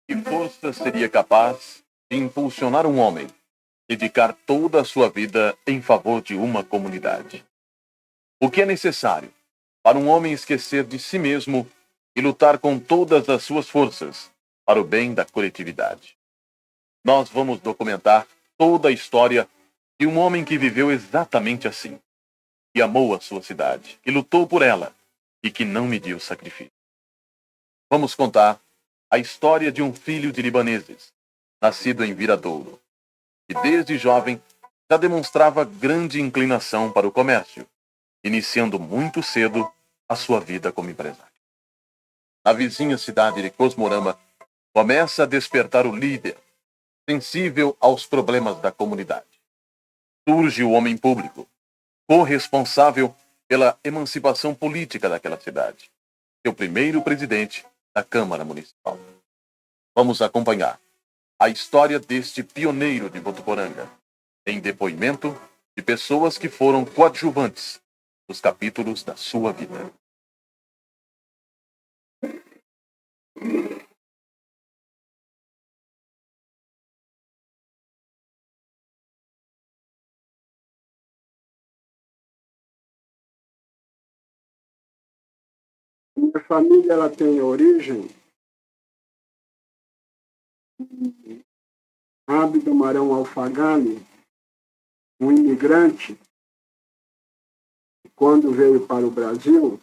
Que força seria capaz de impulsionar um homem a dedicar toda a sua vida em favor de uma comunidade? O que é necessário para um homem esquecer de si mesmo e lutar com todas as suas forças para o bem da coletividade? Nós vamos documentar toda a história de um homem que viveu exatamente assim, que amou a sua cidade, que lutou por ela e que não mediu sacrifício. Vamos contar a história de um filho de libaneses, nascido em Viradouro, que desde jovem já demonstrava grande inclinação para o comércio, iniciando muito cedo a sua vida como empresário. Na vizinha cidade de Cosmorama, começa a despertar o líder, sensível aos problemas da comunidade. Surge o homem público, corresponsável pela emancipação política daquela cidade, seu primeiro presidente da Câmara Municipal. Vamos acompanhar a história deste pioneiro de Votuporanga, em depoimento de pessoas que foram coadjuvantes nos capítulos da sua vida. Minha família ela tem origem em Abdo Marão Alfagani, um imigrante que, quando veio para o Brasil,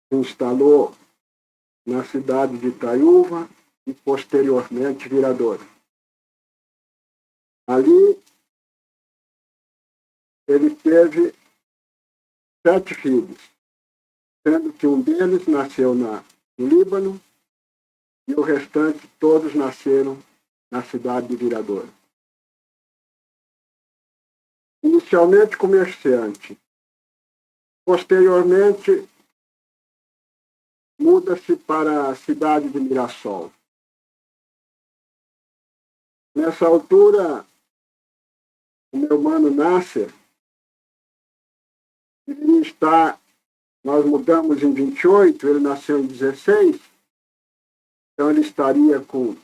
se instalou na cidade de Itaiúva e, posteriormente, Viradouro. Ali, ele teve 7 filhos, sendo que um deles nasceu no Líbano e o restante todos nasceram na cidade de Viradouro. Inicialmente comerciante, posteriormente muda-se para a cidade de Mirassol. Nessa altura, o meu mano Nasser, nós mudamos em 28, ele nasceu em 16, então ele estaria com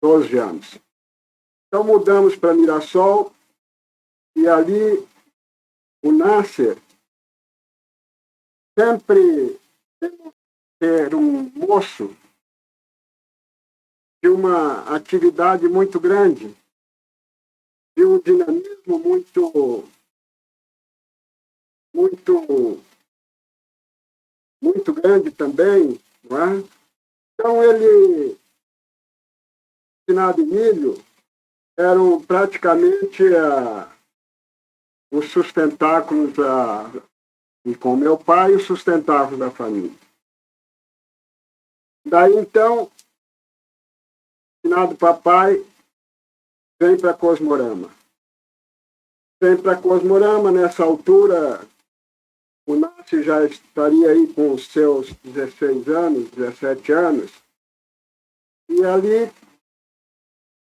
12 anos. Então mudamos para Mirassol e ali o Nasser sempre ser um moço de uma atividade muito grande, de um dinamismo muito grande também, não é? Então ele, Finado e Milho, eram praticamente os sustentáculos, e com meu pai, os sustentáculos da família. Daí então, Finado papai vem para Cosmorama. Vem para Cosmorama, nessa altura, o Nassi já estaria aí com os seus 16 anos, 17 anos, e ali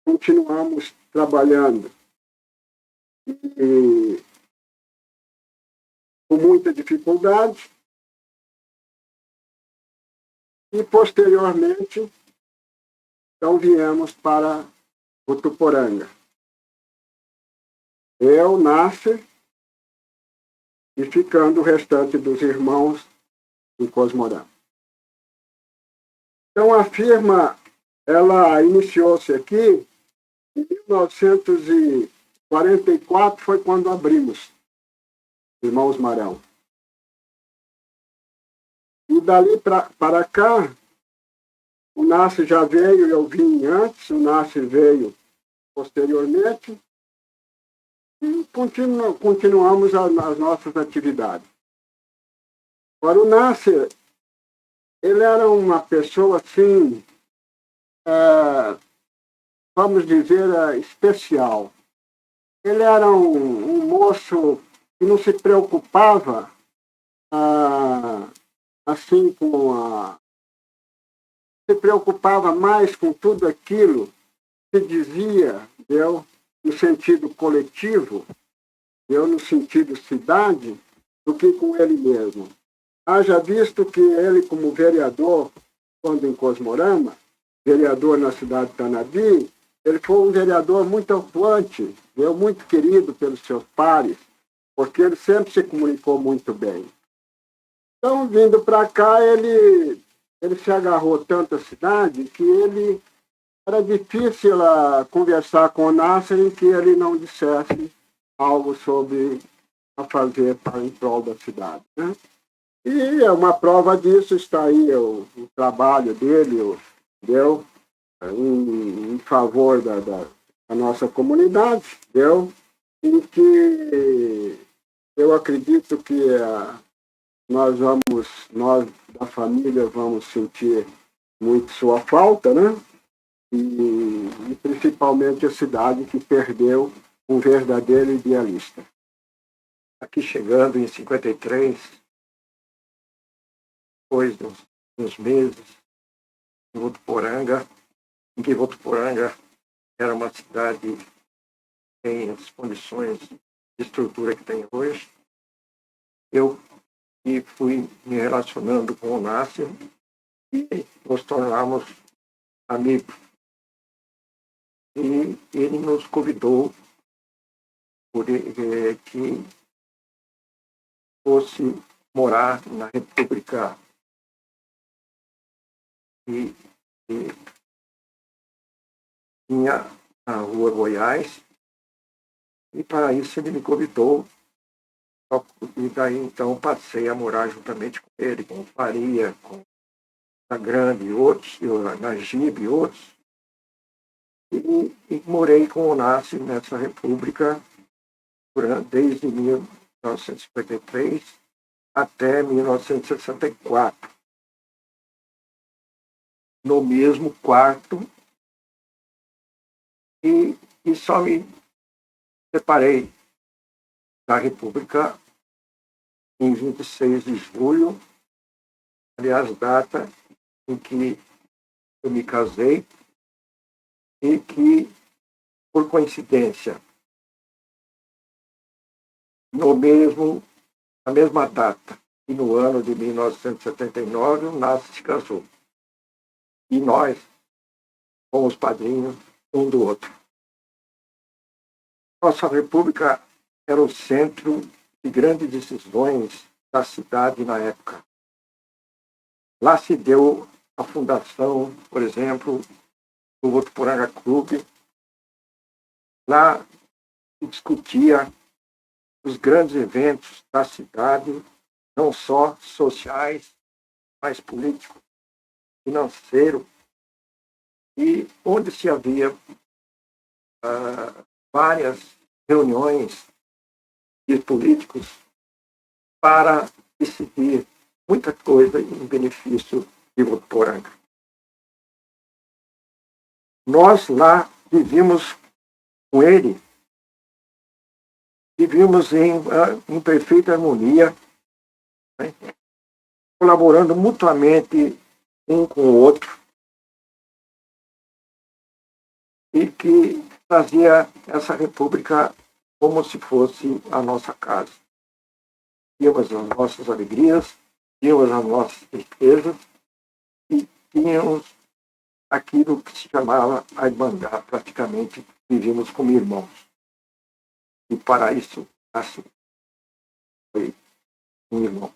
continuamos trabalhando. E com muita dificuldade. E, posteriormente, então viemos para Votuporanga. Eu, Nasser, e ficando o restante dos irmãos em Cosmorama. Então a firma, ela iniciou-se aqui em 1944, foi quando abrimos, Irmãos Marão. E dali para cá, o Nasser já veio, eu vim antes, o Nasser veio posteriormente, e continuamos as nossas atividades. Agora, o Nasser, ele era uma pessoa, assim, vamos dizer, especial. Ele era um moço que não se preocupava, assim, se preocupava mais com tudo aquilo que dizia, no sentido coletivo, eu no sentido cidade, do que com ele mesmo. Haja visto que ele, como vereador, quando em Cosmorama, vereador na cidade de Tanabi, ele foi um vereador muito atuante, muito querido pelos seus pares, porque ele sempre se comunicou muito bem. Então, vindo para cá, ele se agarrou tanto à cidade que ele era difícil conversar com o Nasser em que ele não dissesse algo sobre a fazer em prol da cidade. Né? E uma prova disso está aí o trabalho dele, deu em favor da nossa comunidade, deu, em que eu acredito que nós da família vamos sentir muito sua falta, né? E principalmente a cidade que perdeu um verdadeiro idealista. Aqui chegando em 53, depois de uns meses, em Votuporanga, em que Votuporanga era uma cidade sem as condições de estrutura que tem hoje, eu fui me relacionando com o Nácio e nos tornamos amigos. E ele nos convidou por que fosse morar na República e tinha na Rua Goiás, e para isso ele me convidou, e daí então passei a morar juntamente com ele, com o Faria, com a Grande e outros, Najib e outros, e morei com o Nácio nessa república desde 1953 até 1964, no mesmo quarto, e só me separei da república em 26 de julho, aliás, data em que eu me casei, e que, por coincidência, na mesma data e no ano de 1979, o Nácio se casou. E nós fomos padrinhos um do outro. Nossa república era o centro de grandes decisões da cidade na época. Lá se deu a fundação, por exemplo, do Votuporanga Clube. Lá se discutia os grandes eventos da cidade, não só sociais, mas políticos, financeiros, e onde se havia várias reuniões de políticos para decidir muita coisa em benefício de Votuporanga. Nós lá vivíamos com ele, vivíamos em perfeita harmonia, né? Colaborando mutuamente um com o outro, e que fazia essa república como se fosse a nossa casa. Tínhamos as nossas alegrias, tínhamos as nossas tristezas e tínhamos aquilo que se chamava a irmandade. Praticamente vivíamos como irmãos. E para isso, assim, foi um irmão.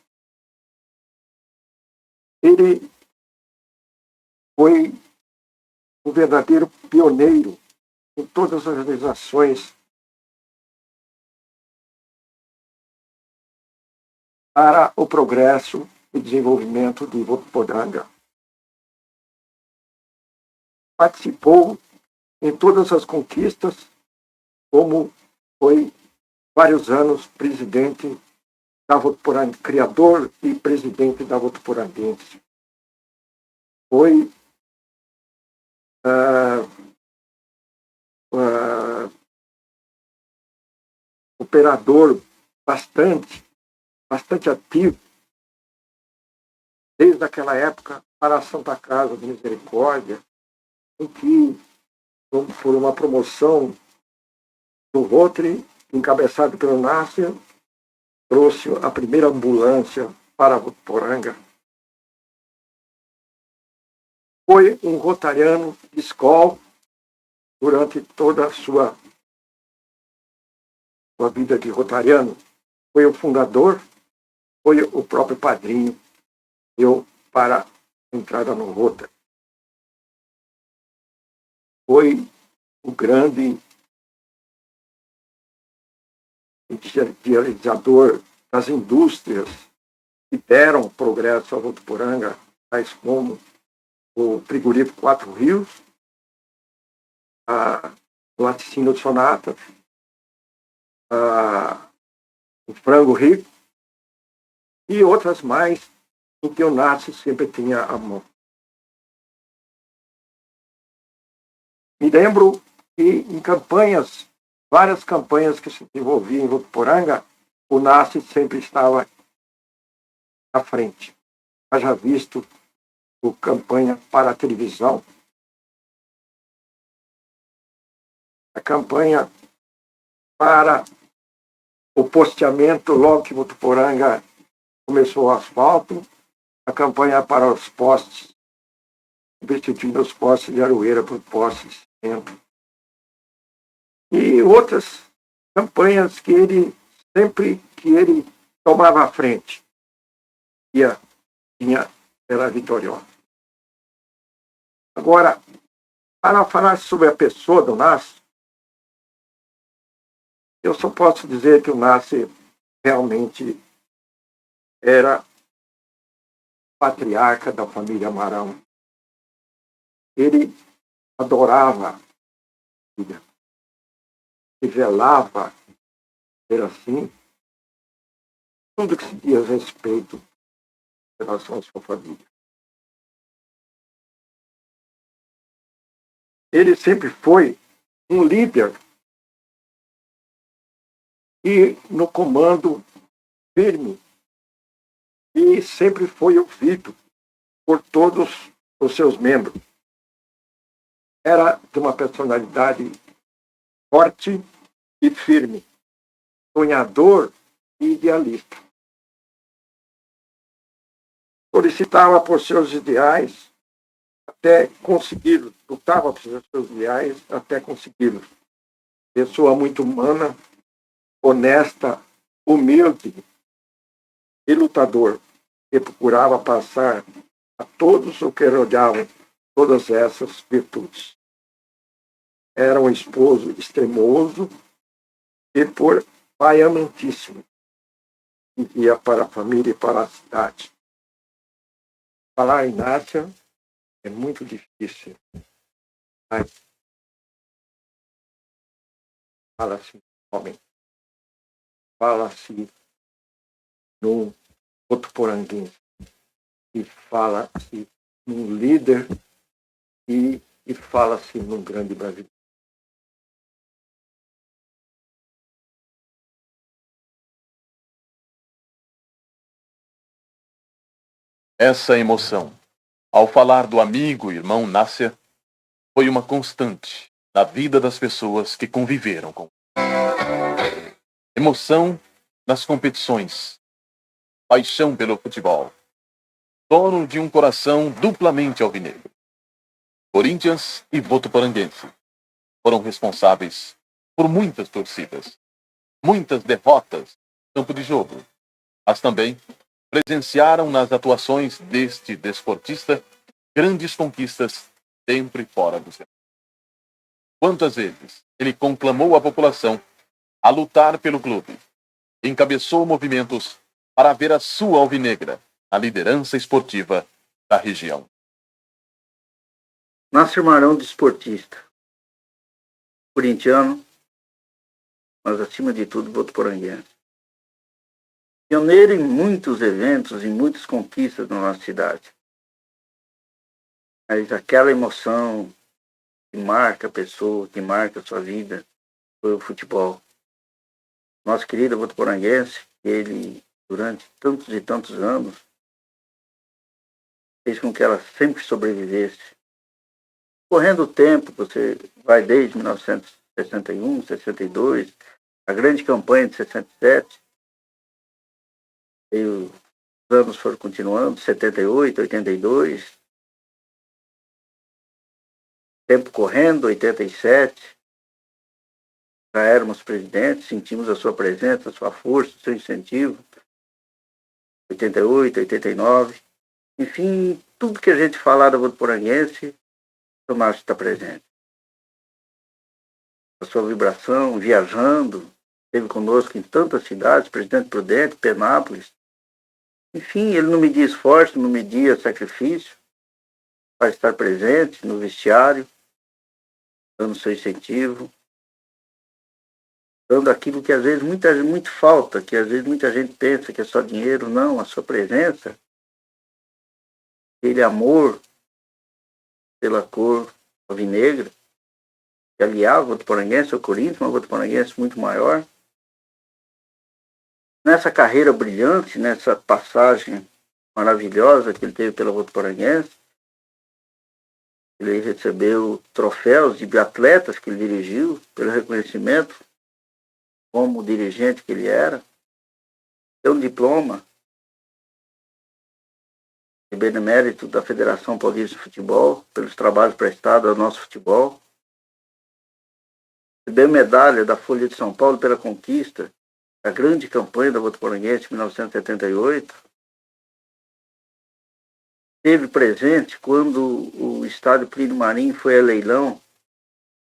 Ele foi um verdadeiro pioneiro em todas as organizações para o progresso e desenvolvimento de Votuporanga. Participou em todas as conquistas, como foi vários anos presidente da Votuporanga, criador e presidente da Votuporanguense. Foi operador bastante ativo, desde aquela época, para a Santa Casa de Misericórdia, em que, por uma promoção do Rotary, encabeçado pelo Nácia, trouxe a primeira ambulância para Votuporanga. Foi um rotariano de escola durante toda a sua vida de rotariano. Foi o fundador, foi o próprio padrinho para a entrada no Rotary. Foi o grande idealizador das indústrias que deram progresso a Votuporanga, tais como o frigorífico Quatro Rios, o laticínio Sonata, o Frango Rico e outras mais em que o Nácio sempre tinha a mão. Me lembro que em campanhas, várias campanhas que se desenvolviam em Votuporanga, o Nácio sempre estava à frente. Haja visto a campanha para a televisão, a campanha para o posteamento logo que Votuporanga começou o asfalto, a campanha para os postes, substituindo os postes de aroeira por postes de cimento. E outras campanhas que ele tomava à frente. Era vitoriosa. Agora, para falar sobre a pessoa do Nácio, eu só posso dizer que o Nácio realmente era patriarca da família Amarão. Ele adorava a filha, se velava, ser assim, tudo que se diz respeito em relação à sua família. Ele sempre foi um líder e no comando firme e sempre foi ouvido por todos os seus membros. Era de uma personalidade forte e firme, sonhador e idealista. Solicitava por seus ideais até consegui-los, lutava por seus ideais até consegui-los. Pessoa muito humana, honesta, humilde e lutador, que procurava passar a todos o que rodeavam todas essas virtudes. Era um esposo extremoso e por pai amantíssimo. Vivia para a família e para a cidade. Falar em Nácia é muito difícil. Mas fala-se homem. Fala-se num votuporanguense. E fala-se num líder e fala-se num grande brasileiro. Essa emoção, ao falar do amigo e irmão Nácia, foi uma constante na vida das pessoas que conviveram com ele. Emoção nas competições, paixão pelo futebol, dono de um coração duplamente alvinegro. Corinthians e Votuporanguense foram responsáveis por muitas torcidas, muitas derrotas no campo de jogo, mas também presenciaram nas atuações deste desportista grandes conquistas dentro e fora do cenário. Quantas vezes ele conclamou a população a lutar pelo clube, encabeçou movimentos para ver a sua alvinegra na liderança esportiva da região. Nácio Marão, desportista, corintiano, mas acima de tudo votuporanguense. Pioneiro em muitos eventos, em muitas conquistas na nossa cidade. Mas aquela emoção que marca a pessoa, que marca a sua vida, foi o futebol. Nosso querido votuporanguense, ele, durante tantos e tantos anos, fez com que ela sempre sobrevivesse. Correndo o tempo, você vai desde 1961, 62, a grande campanha de 67, e os anos foram continuando, 78, 82, tempo correndo, 87, já éramos presidentes, sentimos a sua presença, a sua força, o seu incentivo, 88, 89, enfim, tudo que a gente falar da Votuporanguense, o Márcio está presente. A sua vibração, viajando, esteve conosco em tantas cidades, Presidente Prudente, Penápolis. Enfim, ele não media esforço, não media sacrifício para estar presente no vestiário, dando seu incentivo, dando aquilo que às vezes muito falta, que às vezes muita gente pensa que é só dinheiro. Não, a sua presença, aquele amor pela cor alvinegra, que aliava o Votuporanguense ao Corinthians, uma Votuporanguense muito maior. Nessa carreira brilhante, nessa passagem maravilhosa que ele teve pela Votuporanguense, ele recebeu troféus de atletas que ele dirigiu, pelo reconhecimento como dirigente que ele era, deu um diploma de benemérito da Federação Paulista de Futebol, pelos trabalhos prestados ao nosso futebol. Recebeu medalha da Folha de São Paulo pela conquista da grande campanha da Votuporanguense de 1978. Esteve presente quando o estádio Plínio Marim foi a leilão,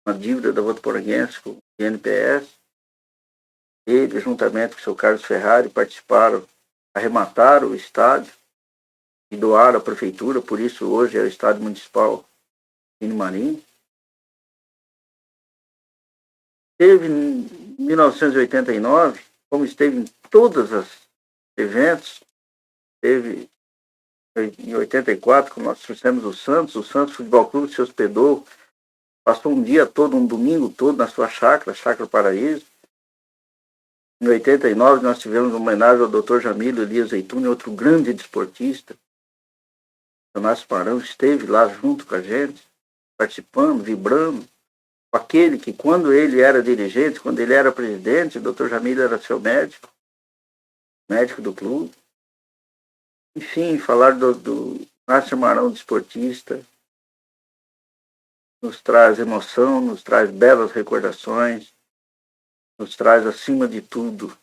uma dívida da Votuporanguense com o INPS. Ele, juntamente com o seu Carlos Ferrari, participaram, arremataram o estádio e doaram à prefeitura, por isso hoje é o estádio municipal Plínio Marim. Esteve em 1989, como esteve em todos os eventos, esteve em 84, quando nós trouxemos o Santos Futebol Clube se hospedou, passou um dia todo, um domingo todo na sua chácara, Chácara Paraíso. Em 89 nós tivemos uma homenagem ao Dr. Jamílio Elias Zeituni, outro grande desportista. O Márcio Marão esteve lá junto com a gente, participando, vibrando, com aquele que quando ele era dirigente, quando ele era presidente, o Dr. Jamílio era seu médico do clube. Enfim, falar do Márcio Marão, desportista, nos traz emoção, nos traz belas recordações, nos traz, acima de tudo,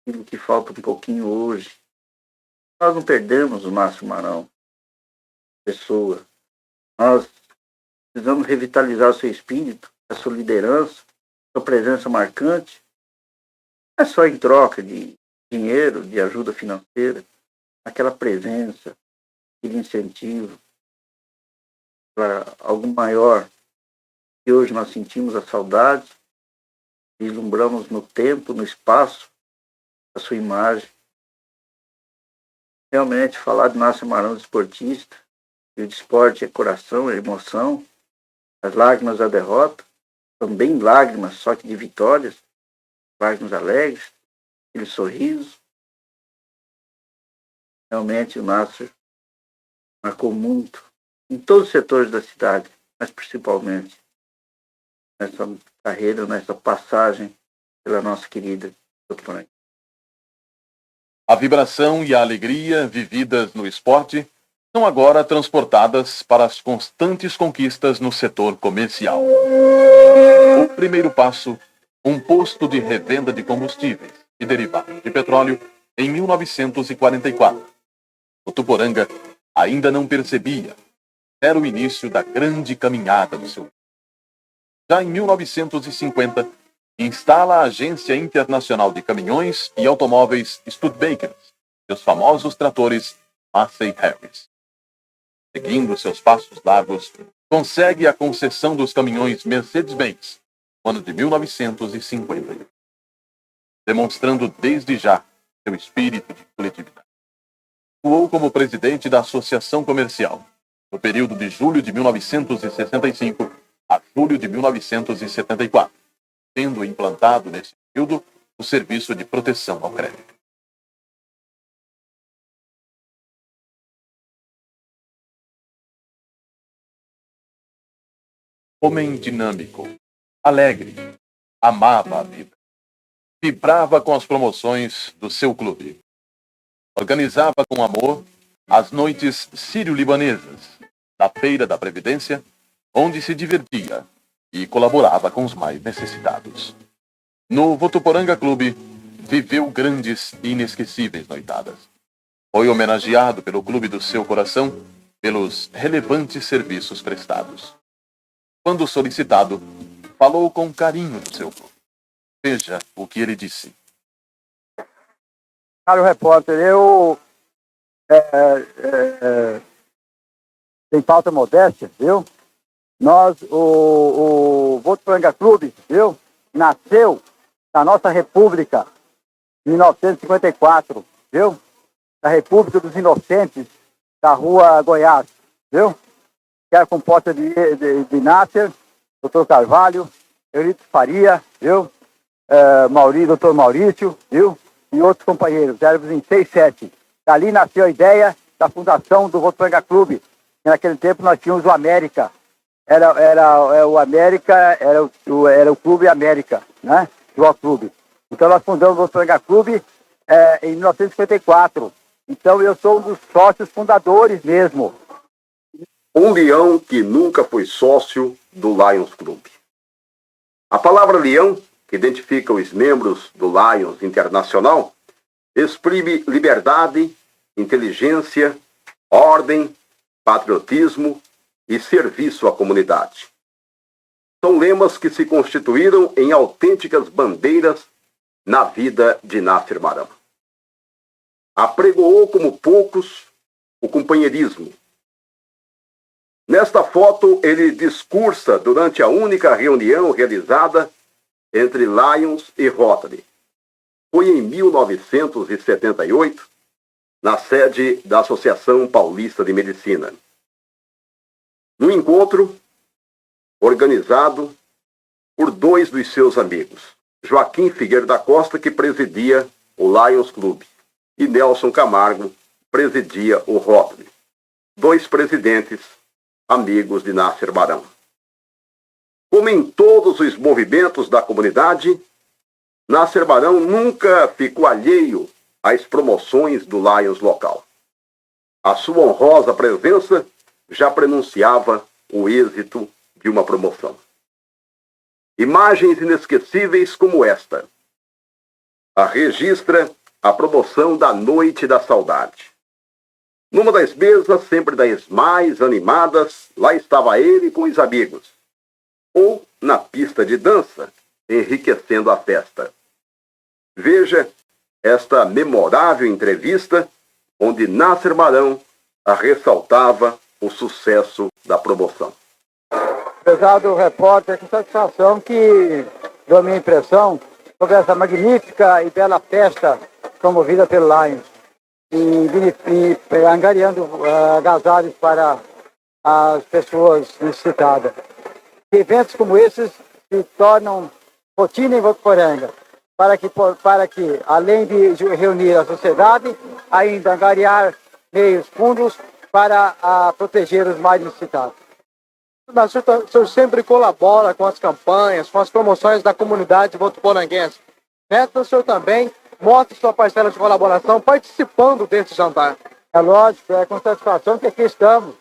aquilo que falta um pouquinho hoje. Nós não perdemos o Márcio Marão, pessoa. Nós precisamos revitalizar o seu espírito, a sua liderança, a sua presença marcante. Não é só em troca de dinheiro, de ajuda financeira, aquela presença, aquele incentivo para algo maior, que hoje nós sentimos a saudade, vislumbramos no tempo, no espaço, a sua imagem. Realmente, falar de Márcio Marão, desportista, e o desporte é coração, é emoção, as lágrimas da derrota, também lágrimas, só que de vitórias, lágrimas alegres, aquele sorriso. Realmente o Márcio marcou muito em todos os setores da cidade, mas principalmente nessa carreira, nessa passagem pela nossa querida Votuporanga. A vibração e a alegria vividas no esporte são agora transportadas para as constantes conquistas no setor comercial. O primeiro passo, um posto de revenda de combustíveis e derivados de petróleo em 1944. Votuporanga ainda não percebia. Era o início da grande caminhada do seu. Já em 1950, instala a Agência Internacional de Caminhões e Automóveis Studebakers e os famosos tratores Massey Harris. Seguindo seus passos largos, consegue a concessão dos caminhões Mercedes-Benz no ano de 1950, demonstrando desde já seu espírito de coletividade. Atuou como presidente da Associação Comercial, no período de julho de 1965 a julho de 1974, tendo implantado nesse período o Serviço de Proteção ao Crédito. Homem dinâmico, alegre, amava a vida. vibrava com as promoções do seu clube. Organizava com amor as noites sírio-libanesas da Feira da Previdência, onde se divertia e colaborava com os mais necessitados. No Votuporanga Clube, viveu grandes e inesquecíveis noitadas. Foi homenageado pelo clube do seu coração pelos relevantes serviços prestados. Quando solicitado, falou com carinho do seu clube. Veja o que ele disse. Caro repórter, eu sem falta modéstia, viu? Nós, o Votuporanga Clube, viu? Nasceu na nossa República em 1954, viu? Da República dos Inocentes, da Rua Goiás, viu? Que era composta de Nasser, Dr. Carvalho, Eulito Faria, viu? Dr. Maurício, viu? E outros companheiros, éramos em 6, 7. Dali nasceu a ideia da fundação do Votuporanga Clube. E naquele tempo nós tínhamos o América. O América, era o Clube América, né? O Clube. Então nós fundamos o Votuporanga Clube em 1954. Então eu sou um dos sócios fundadores mesmo. Um leão que nunca foi sócio do Lions Clube. A palavra leão, que identifica os membros do Lions Internacional, exprime liberdade, inteligência, ordem, patriotismo e serviço à comunidade. São lemas que se constituíram em autênticas bandeiras na vida de Nasser Marão. Apregoou como poucos o companheirismo. Nesta foto, ele discursa durante a única reunião realizada entre Lions e Rotary. Foi em 1978, na sede da Associação Paulista de Medicina. No encontro, organizado por 2 dos seus amigos, Joaquim Figueiredo da Costa, que presidia o Lions Clube, e Nelson Camargo presidia o Rotary. 2 presidentes amigos de Nasser Marão. Como em todos os movimentos da comunidade, Nasser Marão nunca ficou alheio às promoções do Lions local. A sua honrosa presença já prenunciava o êxito de uma promoção. Imagens inesquecíveis como esta a registra a promoção da Noite da Saudade. Numa das mesas, sempre das mais animadas, lá estava ele com os amigos. Ou na pista de dança, enriquecendo a festa. Veja esta memorável entrevista, onde Nasser Marão ressaltava o sucesso da promoção. Prezado repórter, com satisfação que deu a minha impressão sobre essa magnífica e bela festa promovida pelo Lions. E angariando agasalhos para as pessoas necessitadas. Eventos como esses se tornam rotina em Votuporanga, para que, além de reunir a sociedade, ainda angariar meios, fundos para proteger os mais necessitados. Mas o senhor sempre colabora com as campanhas, com as promoções da comunidade votuporanguense. Nessa, o senhor também mostra sua parcela de colaboração participando desse jantar. É lógico, é com satisfação que aqui estamos.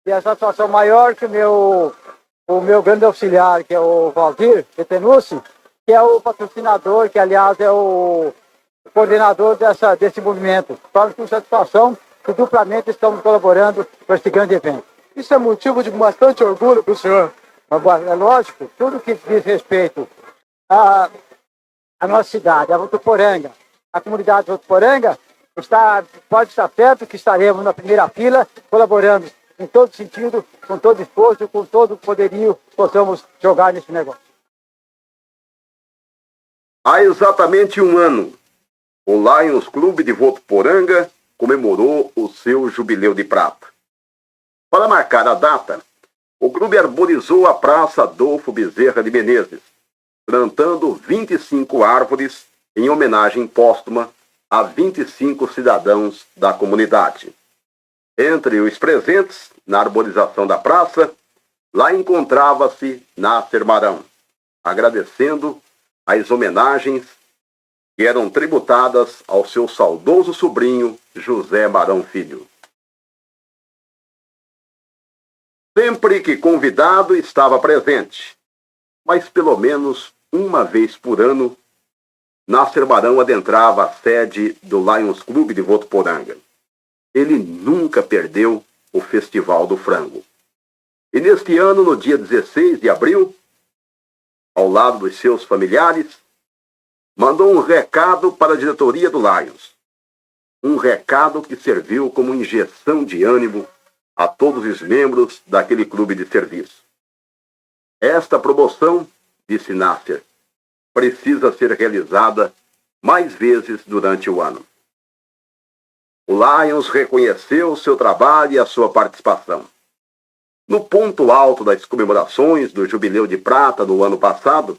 E a satisfação maior que o meu grande auxiliar, que é o Valdir Petenucci, que é o patrocinador, que aliás é o coordenador desse movimento. Falo com satisfação que duplamente estamos colaborando com esse grande evento. Isso é motivo de bastante orgulho para o senhor. É lógico, tudo que diz respeito à nossa cidade, a Votuporanga, a comunidade de Votuporanga, pode estar certo que estaremos na primeira fila, colaborando em todo sentido, com todo esforço, com todo o poderio que possamos jogar nesse negócio. Há exatamente 1 ano, o Lions Clube de Votuporanga comemorou o seu jubileu de prata. Para marcar a data, o clube arborizou a Praça Adolfo Bezerra de Menezes, plantando 25 árvores em homenagem póstuma a 25 cidadãos da comunidade. Entre os presentes, na arborização da praça, lá encontrava-se Nasser Marão, agradecendo as homenagens que eram tributadas ao seu saudoso sobrinho José Marão Filho. Sempre que convidado estava presente, mas pelo menos uma vez por ano, Nasser Marão adentrava a sede do Lions Clube de Votuporanga. Ele nunca perdeu o Festival do Frango. E neste ano, no dia 16 de abril, ao lado dos seus familiares, mandou um recado para a diretoria do Lions. Um recado que serviu como injeção de ânimo a todos os membros daquele clube de serviço. Esta promoção, disse Nasser, precisa ser realizada mais vezes durante o ano. O Lions reconheceu seu trabalho e a sua participação. No ponto alto das comemorações do Jubileu de Prata do ano passado,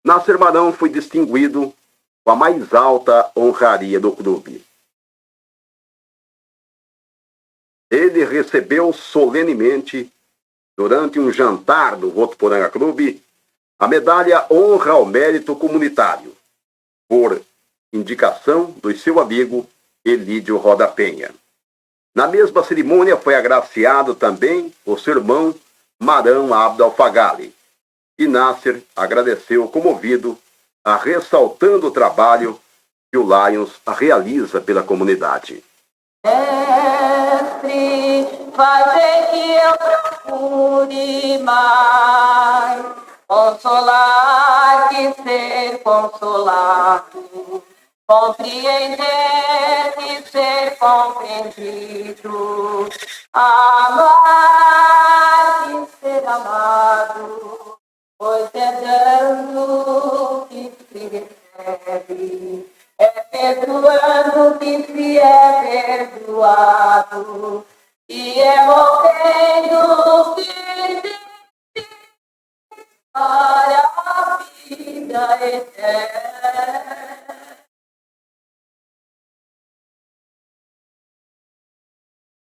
Nasser Marão foi distinguido com a mais alta honraria do clube. Ele recebeu solenemente, durante um jantar do Votuporanga Clube, a medalha Honra ao Mérito Comunitário, por indicação do seu amigo Elídio Roda Penha. Na mesma cerimônia foi agraciado também o seu irmão Marão Abdo Alfagali, e Nasser agradeceu comovido, ressaltando o trabalho que o Lions realiza pela comunidade. Mestre, fazer que eu procure mais, consolar que ser consolado, compreender que ser compreendido, amar que ser amado, pois é dando que se recebe, é perdoando que se é perdoado, e é morrendo que se para a vida eterna.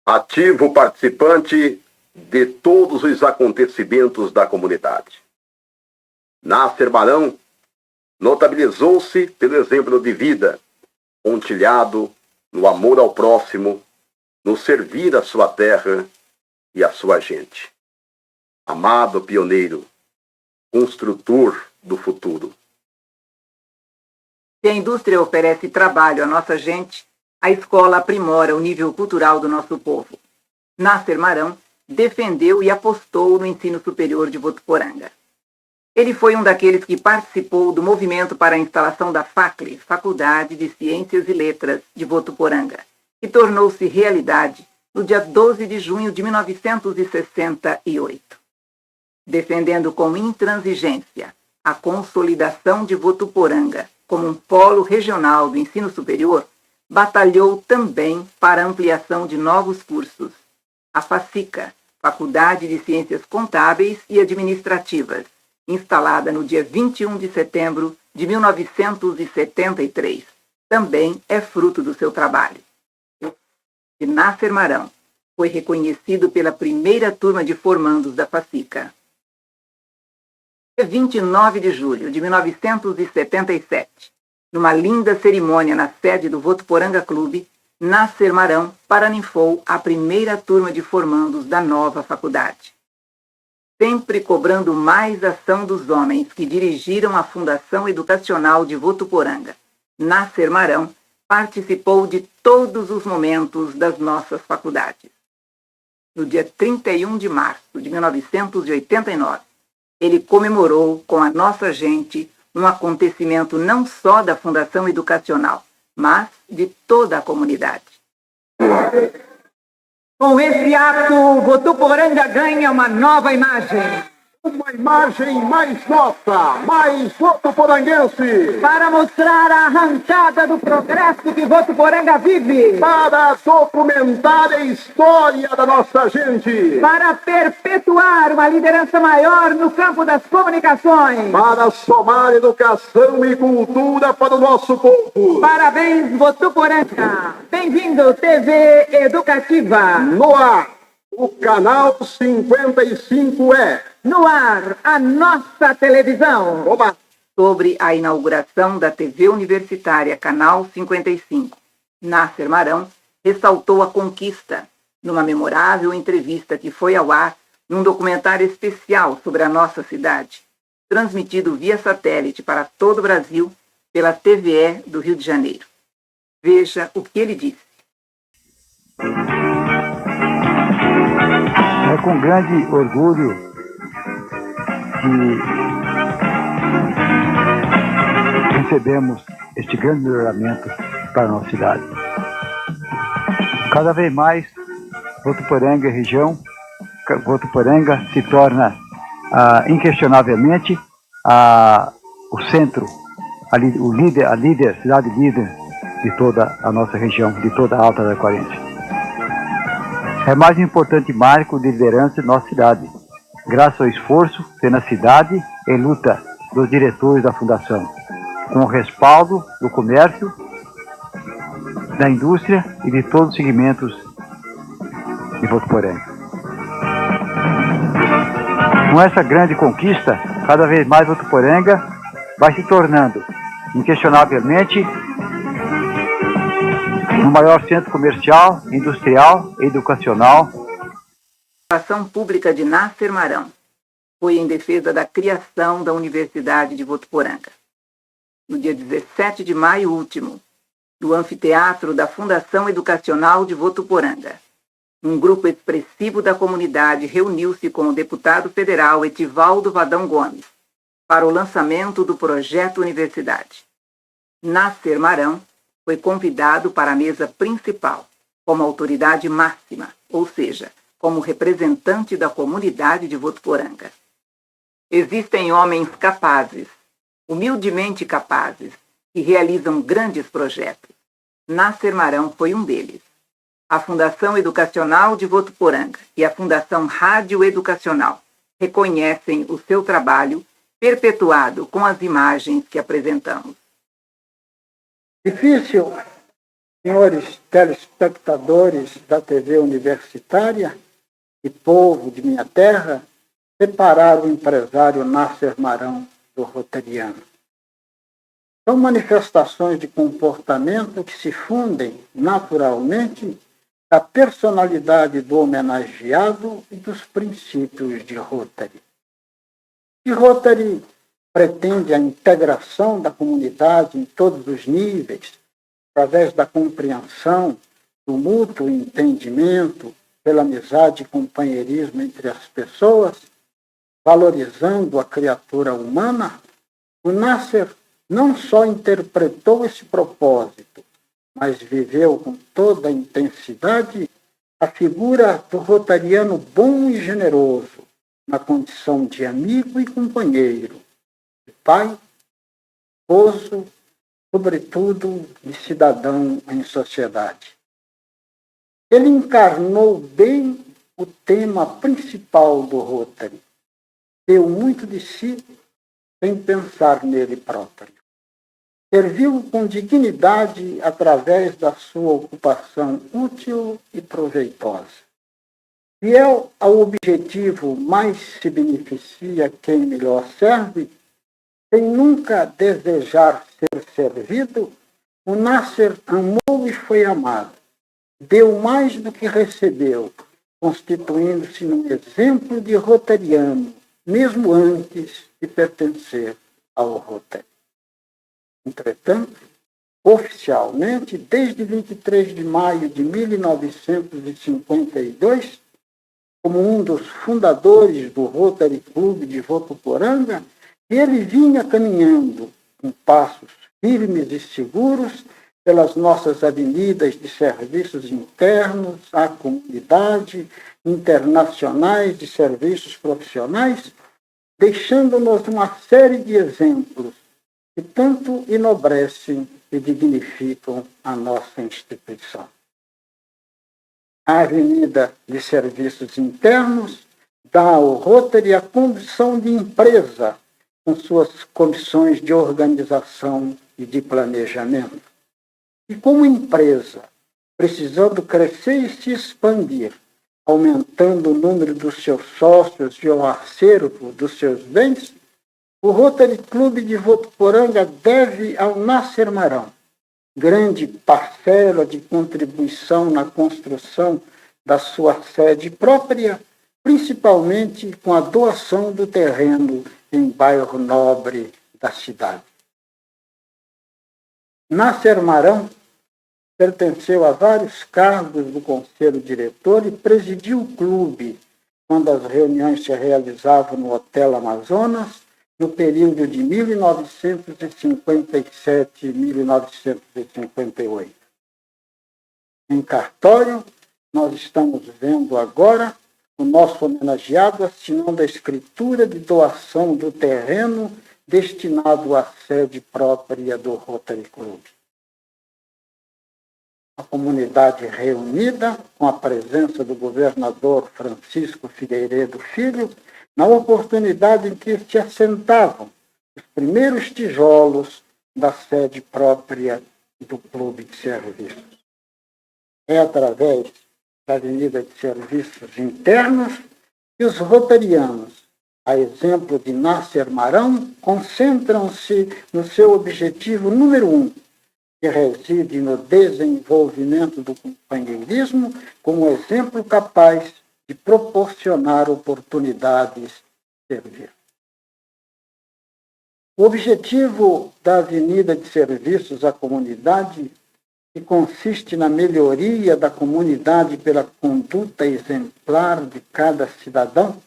Ativo participante de todos os acontecimentos da comunidade. Nasser Marão notabilizou-se pelo exemplo de vida, pontilhado no amor ao próximo, no servir a sua terra e a sua gente. Amado pioneiro, construtor do futuro. Se a indústria oferece trabalho à nossa gente, a escola aprimora o nível cultural do nosso povo. Nasser Marão defendeu e apostou no ensino superior de Votuporanga. Ele foi um daqueles que participou do movimento para a instalação da FACLE, Faculdade de Ciências e Letras de Votuporanga, que tornou-se realidade no dia 12 de junho de 1968. Defendendo com intransigência a consolidação de Votuporanga como um polo regional do ensino superior, batalhou também para a ampliação de novos cursos. A FACICA, Faculdade de Ciências Contábeis e Administrativas, instalada no dia 21 de setembro de 1973, também é fruto do seu trabalho. E Nasser Marão foi reconhecido pela primeira turma de formandos da FACICA. Dia 29 de julho de 1977, numa linda cerimônia na sede do Votuporanga Clube, Nasser Marão paraninfou a primeira turma de formandos da nova faculdade. Sempre cobrando mais ação dos homens que dirigiram a Fundação Educacional de Votuporanga, Nasser Marão participou de todos os momentos das nossas faculdades. No dia 31 de março de 1989, ele comemorou com a nossa gente um acontecimento não só da Fundação Educacional, mas de toda a comunidade. Com esse ato, Votuporanga ganha uma nova imagem. Uma imagem mais nossa, mais votuporanguense. Para mostrar a arrancada do progresso que Votuporanga vive. Para documentar a história da nossa gente. Para perpetuar uma liderança maior no campo das comunicações. Para somar educação e cultura para o nosso povo. Parabéns, Votuporanga. Bem-vindo, TV Educativa. No ar, o canal 55E. No ar, a nossa televisão. Oba! sobre a inauguração da TV universitária Canal 55. Nasser Marão ressaltou a conquista numa memorável entrevista que foi ao ar num documentário especial sobre a nossa cidade, transmitido via satélite para todo o Brasil pela TVE do Rio de Janeiro. Veja o que ele disse. É com grande orgulho que recebemos este grande melhoramento para a nossa cidade. Cada vez mais, Votuporanga região, Votuporanga se torna inquestionavelmente o centro, a cidade líder de toda a nossa região, de toda a Alta Taquarense. É mais um importante marco de liderança de nossa cidade, graças ao esforço, tenacidade e luta dos diretores da Fundação, com o respaldo do comércio, da indústria e de todos os segmentos de Votuporanga. Com essa grande conquista, cada vez mais Votuporanga vai se tornando, inquestionavelmente, o maior centro comercial, industrial e educacional. A ação pública de Nasser Marão foi em defesa da criação da Universidade de Votuporanga. No dia 17 de maio último, no anfiteatro da Fundação Educacional de Votuporanga, um grupo expressivo da comunidade reuniu-se com o deputado federal Etivaldo Vadão Gomes para o lançamento do projeto Universidade. Nasser Marão foi convidado para a mesa principal, como autoridade máxima, ou seja, como representante da comunidade de Votuporanga. Existem homens capazes, humildemente capazes, que realizam grandes projetos. Nasser Marão foi um deles. A Fundação Educacional de Votuporanga e a Fundação Rádio Educacional reconhecem o seu trabalho perpetuado com as imagens que apresentamos. Difícil, senhores telespectadores da TV universitária e povo de minha terra, separar o empresário Nasser Marão do roteriano. São manifestações de comportamento que se fundem naturalmente da personalidade do homenageado e dos princípios de Rotary. E Rotary pretende a integração da comunidade em todos os níveis, através da compreensão, do mútuo entendimento, pela amizade e companheirismo entre as pessoas, valorizando a criatura humana. O Nasser não só interpretou esse propósito, mas viveu com toda a intensidade a figura do rotariano bom e generoso, na condição de amigo e companheiro, de pai, esposo, sobretudo de cidadão em sociedade. Ele encarnou bem o tema principal do Rotary. Deu muito de si sem pensar nele próprio. Serviu com dignidade através da sua ocupação útil e proveitosa. Fiel ao objetivo mais se beneficia quem melhor serve, sem nunca desejar ser servido, o Nasser amou e foi amado. Deu mais do que recebeu, constituindo-se num exemplo de rotariano, mesmo antes de pertencer ao Rotary. Entretanto, oficialmente, desde 23 de maio de 1952, como um dos fundadores do Rotary Clube de Votuporanga, ele vinha caminhando com passos firmes e seguros pelas nossas avenidas de serviços internos à comunidade, internacionais de serviços profissionais, deixando-nos uma série de exemplos que tanto enobrecem e dignificam a nossa instituição. A Avenida de Serviços Internos dá ao Rotary a condição de empresa, com suas comissões de organização e de planejamento. E como empresa, precisando crescer e se expandir, aumentando o número dos seus sócios e o acervo dos seus bens, O Rotary Clube de Votuporanga deve ao Nasser Marão grande parcela de contribuição na construção da sua sede própria, principalmente com a doação do terreno em bairro nobre da cidade. Nasser Marão pertenceu a vários cargos do conselho diretor e presidiu o clube quando as reuniões se realizavam no Hotel Amazonas, no período de 1957 e 1958. Em cartório, nós estamos vendo agora o nosso homenageado assinando a escritura de doação do terreno destinado à sede própria do Rotary Club. A comunidade reunida, com a presença do governador Francisco Figueiredo Filho, na oportunidade em que se assentavam os primeiros tijolos da sede própria do Clube de Serviços. É através da Avenida de Serviços Internos que os rotarianos, a exemplo de Nasser Marão, concentram-se no seu objetivo número 1, que reside no desenvolvimento do companheirismo como exemplo capaz de proporcionar oportunidades de servir. O objetivo da Avenida de Serviços à Comunidade, que consiste na melhoria da comunidade pela conduta exemplar de cada cidadão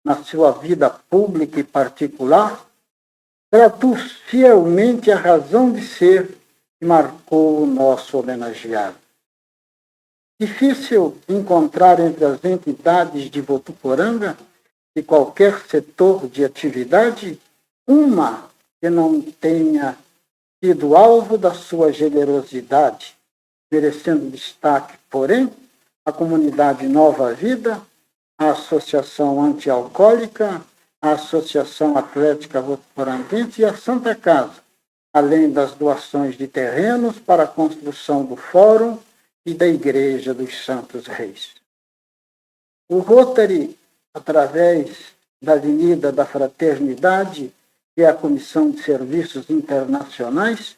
na sua vida pública e particular, traduz fielmente a razão de ser que marcou o nosso homenageado. Difícil encontrar entre as entidades de Votuporanga, de qualquer setor de atividade, uma que não tenha sido alvo da sua generosidade, merecendo destaque, porém, a comunidade Nova Vida, a Associação Antialcoólica, a Associação Atlética Votuporanguense e a Santa Casa, além das doações de terrenos para a construção do Fórum e da Igreja dos Santos Reis. O Rotary, através da Avenida da Fraternidade e a Comissão de Serviços Internacionais,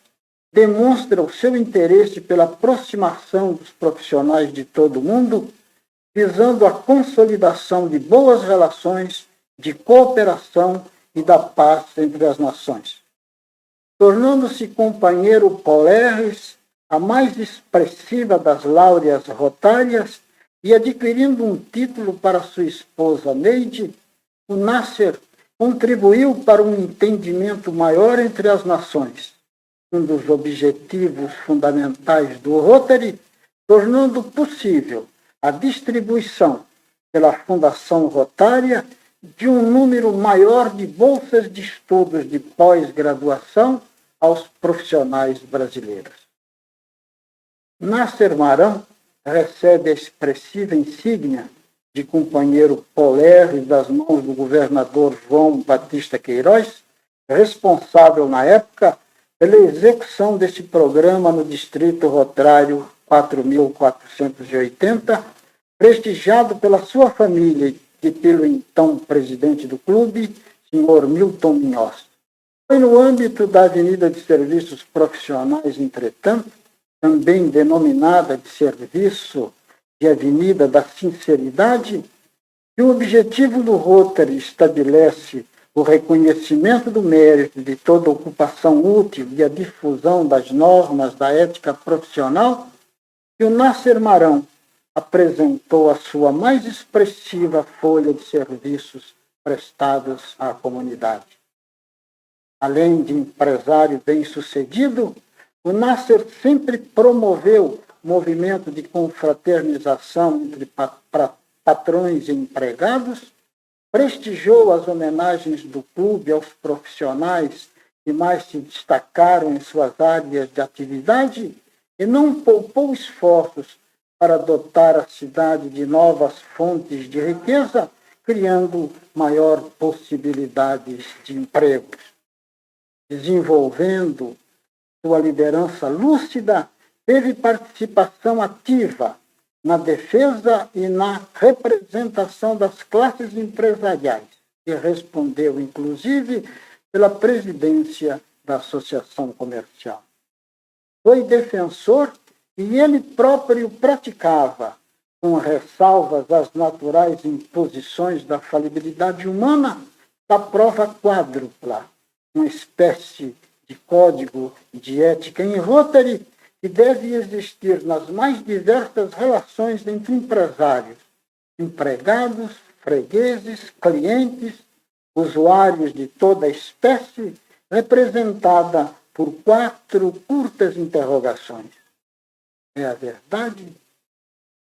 demonstra o seu interesse pela aproximação dos profissionais de todo o mundo, visando a consolidação de boas relações de cooperação e da paz entre as nações. Tornando-se companheiro Poleres, a mais expressiva das láureas rotárias, e adquirindo um título para sua esposa Neide, o Nasser contribuiu para um entendimento maior entre as nações, um dos objetivos fundamentais do Rotary, tornando possível a distribuição pela Fundação Rotária de um número maior de bolsas de estudos de pós-graduação aos profissionais brasileiros. Nasser Marão recebe a expressiva insígnia de companheiro Poleres das mãos do governador João Batista Queiroz, responsável na época pela execução desse programa no Distrito Rotário 4.480, prestigiado pela sua família e pelo então presidente do clube, senhor Milton Minhoz. Foi no âmbito da Avenida de Serviços Profissionais, entretanto, também denominada de Serviço de Avenida da Sinceridade, que o objetivo do Rotary estabelece o reconhecimento do mérito de toda ocupação útil e a difusão das normas da ética profissional, que o Nasser Marão apresentou a sua mais expressiva folha de serviços prestados à comunidade. Além de empresário bem-sucedido, o Nasser sempre promoveu movimento de confraternização entre patrões e empregados, prestigiou as homenagens do clube aos profissionais que mais se destacaram em suas áreas de atividade e não poupou esforços para dotar a cidade de novas fontes de riqueza, criando maior possibilidades de empregos. Desenvolvendo sua liderança lúcida, teve participação ativa na defesa e na representação das classes empresariais e respondeu, inclusive, pela presidência da Associação Comercial. Foi defensor e ele próprio praticava, com ressalvas às naturais imposições da falibilidade humana, da prova quádrupla, uma espécie de código de ética em Rotary que deve existir nas mais diversas relações entre empresários, empregados, fregueses, clientes, usuários de toda espécie, representada por 4 curtas interrogações. É a verdade?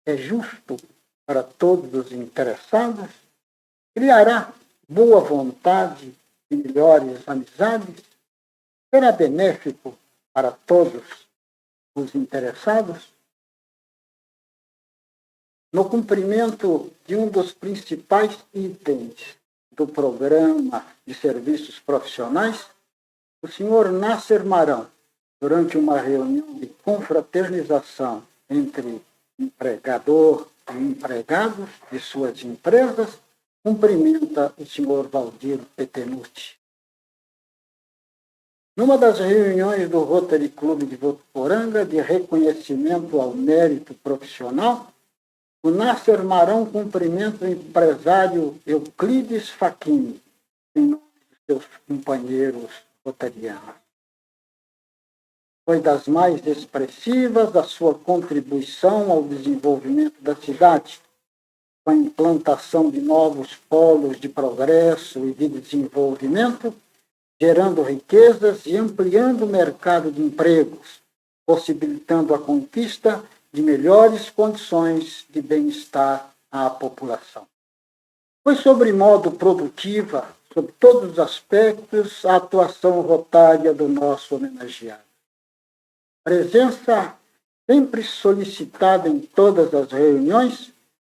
É justo para todos os interessados? Criará boa vontade e melhores amizades? Será benéfico para todos os interessados? No cumprimento de um dos principais itens do programa de serviços profissionais, o senhor Nasser Marão, durante uma reunião de confraternização entre empregador e empregados de suas empresas, cumprimenta o senhor Valdir Petenuti. Numa das reuniões do Rotary Clube de Votuporanga de reconhecimento ao mérito profissional, o Nasser Marão cumprimenta o empresário Euclides Facchini, em nome de seus companheiros rotarianos. Foi das mais expressivas a sua contribuição ao desenvolvimento da cidade, com a implantação de novos polos de progresso e de desenvolvimento, gerando riquezas e ampliando o mercado de empregos, possibilitando a conquista de melhores condições de bem-estar à população. Foi sobremodo produtiva, sob todos os aspectos, a atuação rotária do nosso homenageado. Presença sempre solicitada em todas as reuniões,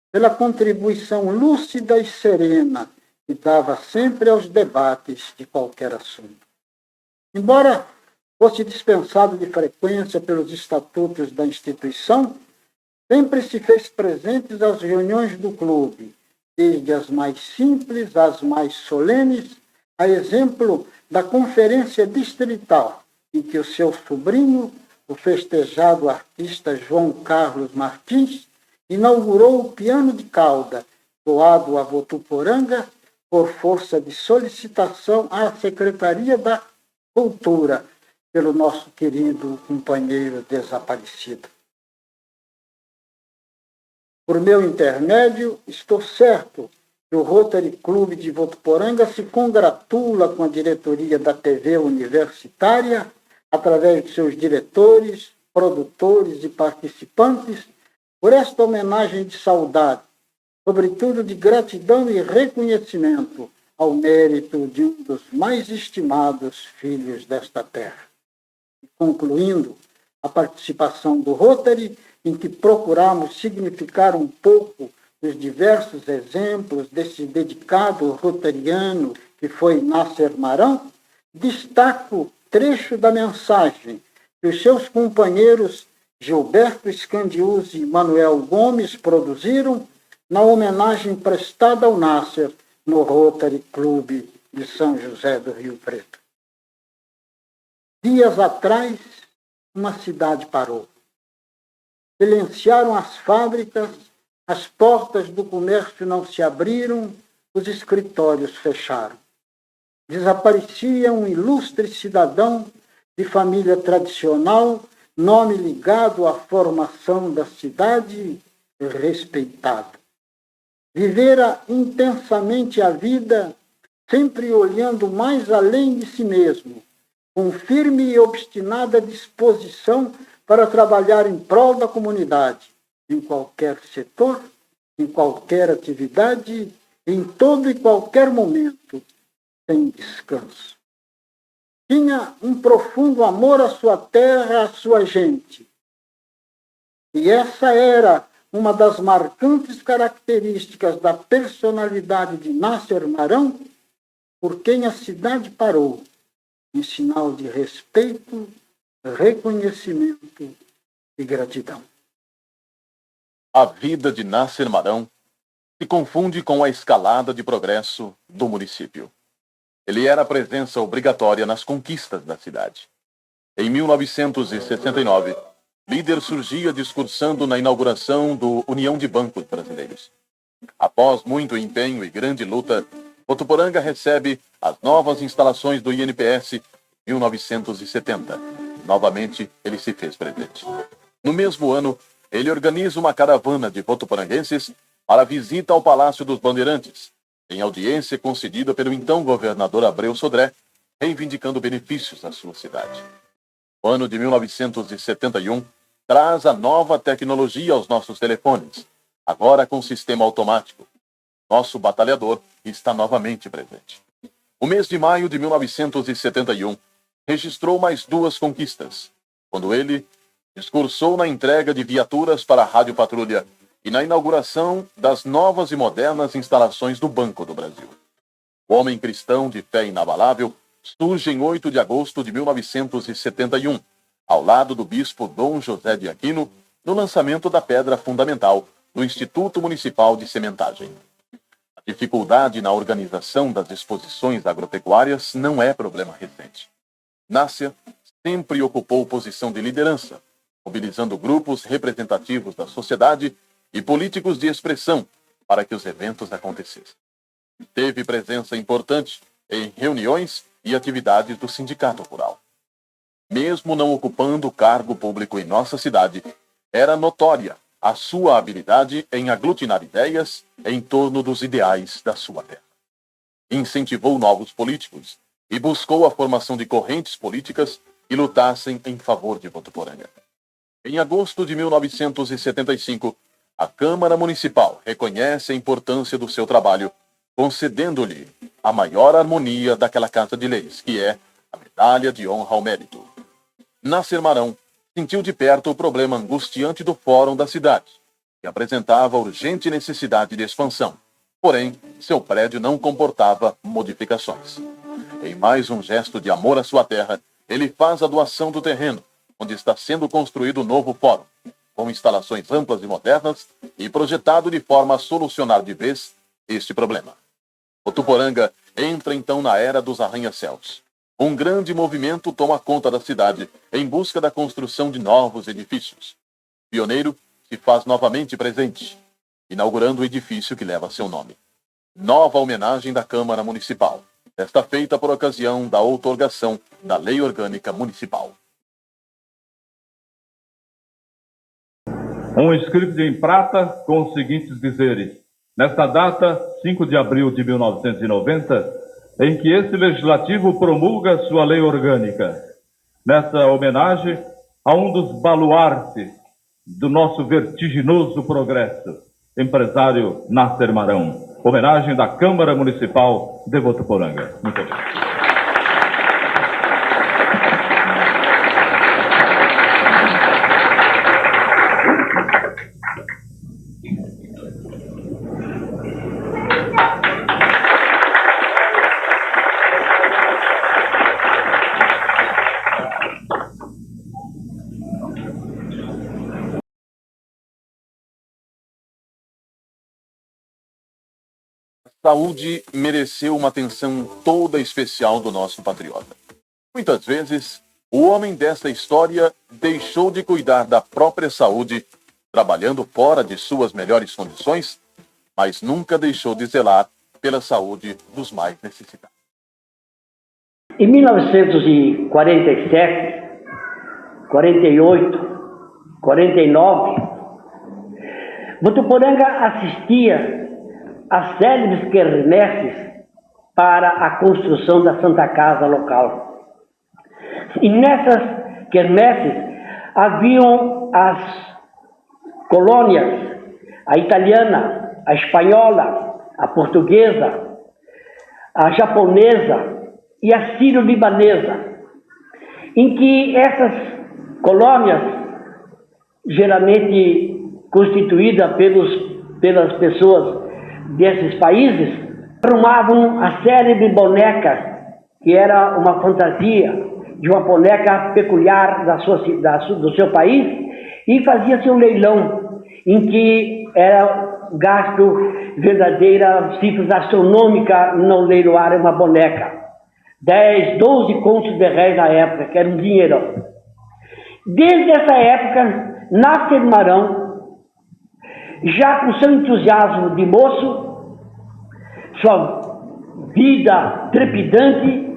pela contribuição lúcida e serena que dava sempre aos debates de qualquer assunto. Embora fosse dispensado de frequência pelos estatutos da instituição, sempre se fez presente às reuniões do clube, desde as mais simples às mais solenes, a exemplo da conferência distrital, em que o seu sobrinho, o festejado artista João Carlos Martins, inaugurou o piano de cauda, doado a Votuporanga por força de solicitação à Secretaria da Cultura, pelo nosso querido companheiro desaparecido. Por meu intermédio, estou certo que o Rotary Clube de Votuporanga se congratula com a diretoria da TV universitária, através de seus diretores, produtores e participantes, por esta homenagem de saudade, sobretudo de gratidão e reconhecimento ao mérito de um dos mais estimados filhos desta terra. Concluindo a participação do Rotary, em que procuramos significar um pouco os diversos exemplos desse dedicado rotariano que foi Nasser Marão, destaco trecho da mensagem que os seus companheiros Gilberto Scandiuzzi e Manuel Gomes produziram na homenagem prestada ao Nasser no Rotary Clube de São José do Rio Preto. Dias atrás, uma cidade parou. Silenciaram as fábricas, as portas do comércio não se abriram, os escritórios fecharam. Desaparecia um ilustre cidadão de família tradicional, nome ligado à formação da cidade, respeitado. Vivera intensamente a vida, sempre olhando mais além de si mesmo, com firme e obstinada disposição para trabalhar em prol da comunidade, em qualquer setor, em qualquer atividade, em todo e qualquer momento, sem descanso. Tinha um profundo amor à sua terra, à sua gente. E essa era uma das marcantes características da personalidade de Nasser Marão, por quem a cidade parou, em sinal de respeito, reconhecimento e gratidão. A vida de Nasser Marão se confunde com a escalada de progresso do município. ele era presença obrigatória nas conquistas da cidade. Em 1969, líder surgia discursando na inauguração do União de Bancos Brasileiros. Após muito empenho e grande luta, Votuporanga recebe as novas instalações do INPS em 1970. Novamente, ele se fez presente. No mesmo ano, ele organiza uma caravana de votuporanguenses para a visita ao Palácio dos Bandeirantes, em audiência concedida pelo então governador Abreu Sodré, reivindicando benefícios à sua cidade. O ano de 1971 traz a nova tecnologia aos nossos telefones, agora com sistema automático. Nosso batalhador está novamente presente. O mês de maio de 1971 registrou mais duas conquistas, quando ele discursou na entrega de viaturas para a Rádio Patrulha e na inauguração das novas e modernas instalações do Banco do Brasil. O homem cristão de fé inabalável surge em 8 de agosto de 1971, ao lado do bispo Dom José de Aquino, no lançamento da pedra fundamental do Instituto Municipal de Sementagem. A dificuldade na organização das exposições agropecuárias não é problema recente. Nácia sempre ocupou posição de liderança, mobilizando grupos representativos da sociedade e políticos de expressão para que os eventos acontecessem. Teve presença importante em reuniões e atividades do Sindicato Rural. Mesmo não ocupando cargo público em nossa cidade, era notória a sua habilidade em aglutinar ideias em torno dos ideais da sua terra. Incentivou novos políticos e buscou a formação de correntes políticas que lutassem em favor de Votuporanga. Em agosto de 1975, a Câmara Municipal reconhece a importância do seu trabalho, concedendo-lhe a maior harmonia daquela Casa de Leis, que é a Medalha de Honra ao Mérito. Nácer Marão sentiu de perto o problema angustiante do Fórum da cidade, que apresentava urgente necessidade de expansão. Porém, seu prédio não comportava modificações. Em mais um gesto de amor à sua terra, ele faz a doação do terreno, onde está sendo construído o novo fórum, com instalações amplas e modernas e projetado de forma a solucionar de vez este problema. Votuporanga entra então na era dos arranha-céus. Um grande movimento toma conta da cidade em busca da construção de novos edifícios. Pioneiro se faz novamente presente, inaugurando o edifício que leva seu nome. Nova homenagem da Câmara Municipal, esta feita por ocasião da outorgação da Lei Orgânica Municipal. Um script em prata com os seguintes dizeres. Nesta data, 5 de abril de 1990, em que esse legislativo promulga sua lei orgânica. Nessa homenagem a um dos baluartes do nosso vertiginoso progresso, empresário Nácer Marão. Homenagem da Câmara Municipal de Votuporanga. Muito obrigado. Saúde mereceu uma atenção toda especial do nosso patriota. Muitas vezes, o homem desta história deixou de cuidar da própria saúde, trabalhando fora de suas melhores condições, mas nunca deixou de zelar pela saúde dos mais necessitados. Em 1947, 48, 49, Votuporanga assistia as célebres quermesses para a construção da Santa Casa local. E nessas quermesses haviam as colônias, a italiana, a espanhola, a portuguesa, a japonesa e a sírio-libanesa, em que essas colônias, geralmente constituídas pelas pessoas desses países, arrumavam a célebre boneca, que era uma fantasia de uma boneca peculiar do seu país, e fazia-se um leilão, em que era gasto verdadeira cifras astronômicas não leiloar uma boneca. 10, 12 contos de réis na época, que era um dinheirão. Desde essa época, Nasser Marão, já com seu entusiasmo de moço, sua vida trepidante,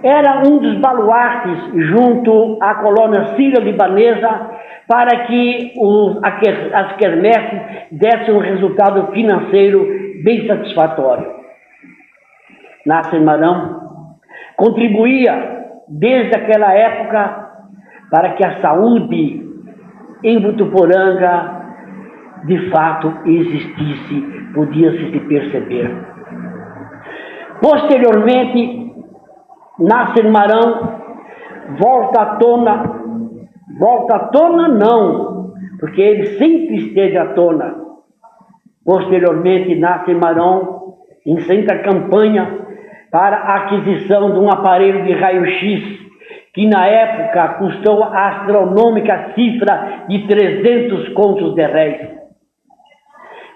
era um dos baluartes junto à colônia sírio-libanesa para que as quermesses dessem um resultado financeiro bem satisfatório. Nasser Marão contribuía desde aquela época para que a saúde em Votuporanga de fato existisse, podia-se perceber. Posteriormente, Nasser Marão volta à tona não, porque ele sempre esteve à tona. Posteriormente, Nasser Marão encentra a campanha para a aquisição de um aparelho de raio-x, que na época custou a astronômica cifra de 300 contos de réis.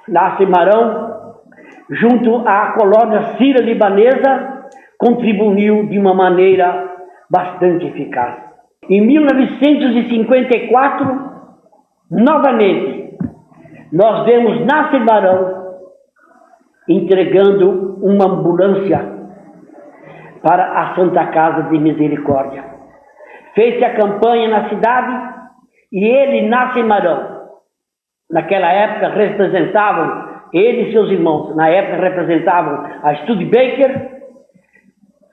Nasser Marão, junto à colônia sírio-libanesa, contribuiu de uma maneira bastante eficaz. Em 1954, novamente, nós vemos Nasser Marão entregando uma ambulância para a Santa Casa de Misericórdia. Fez-se a campanha na cidade e ele, Nasser Marão, naquela época representavam, ele e seus irmãos, na época representavam a Studebaker,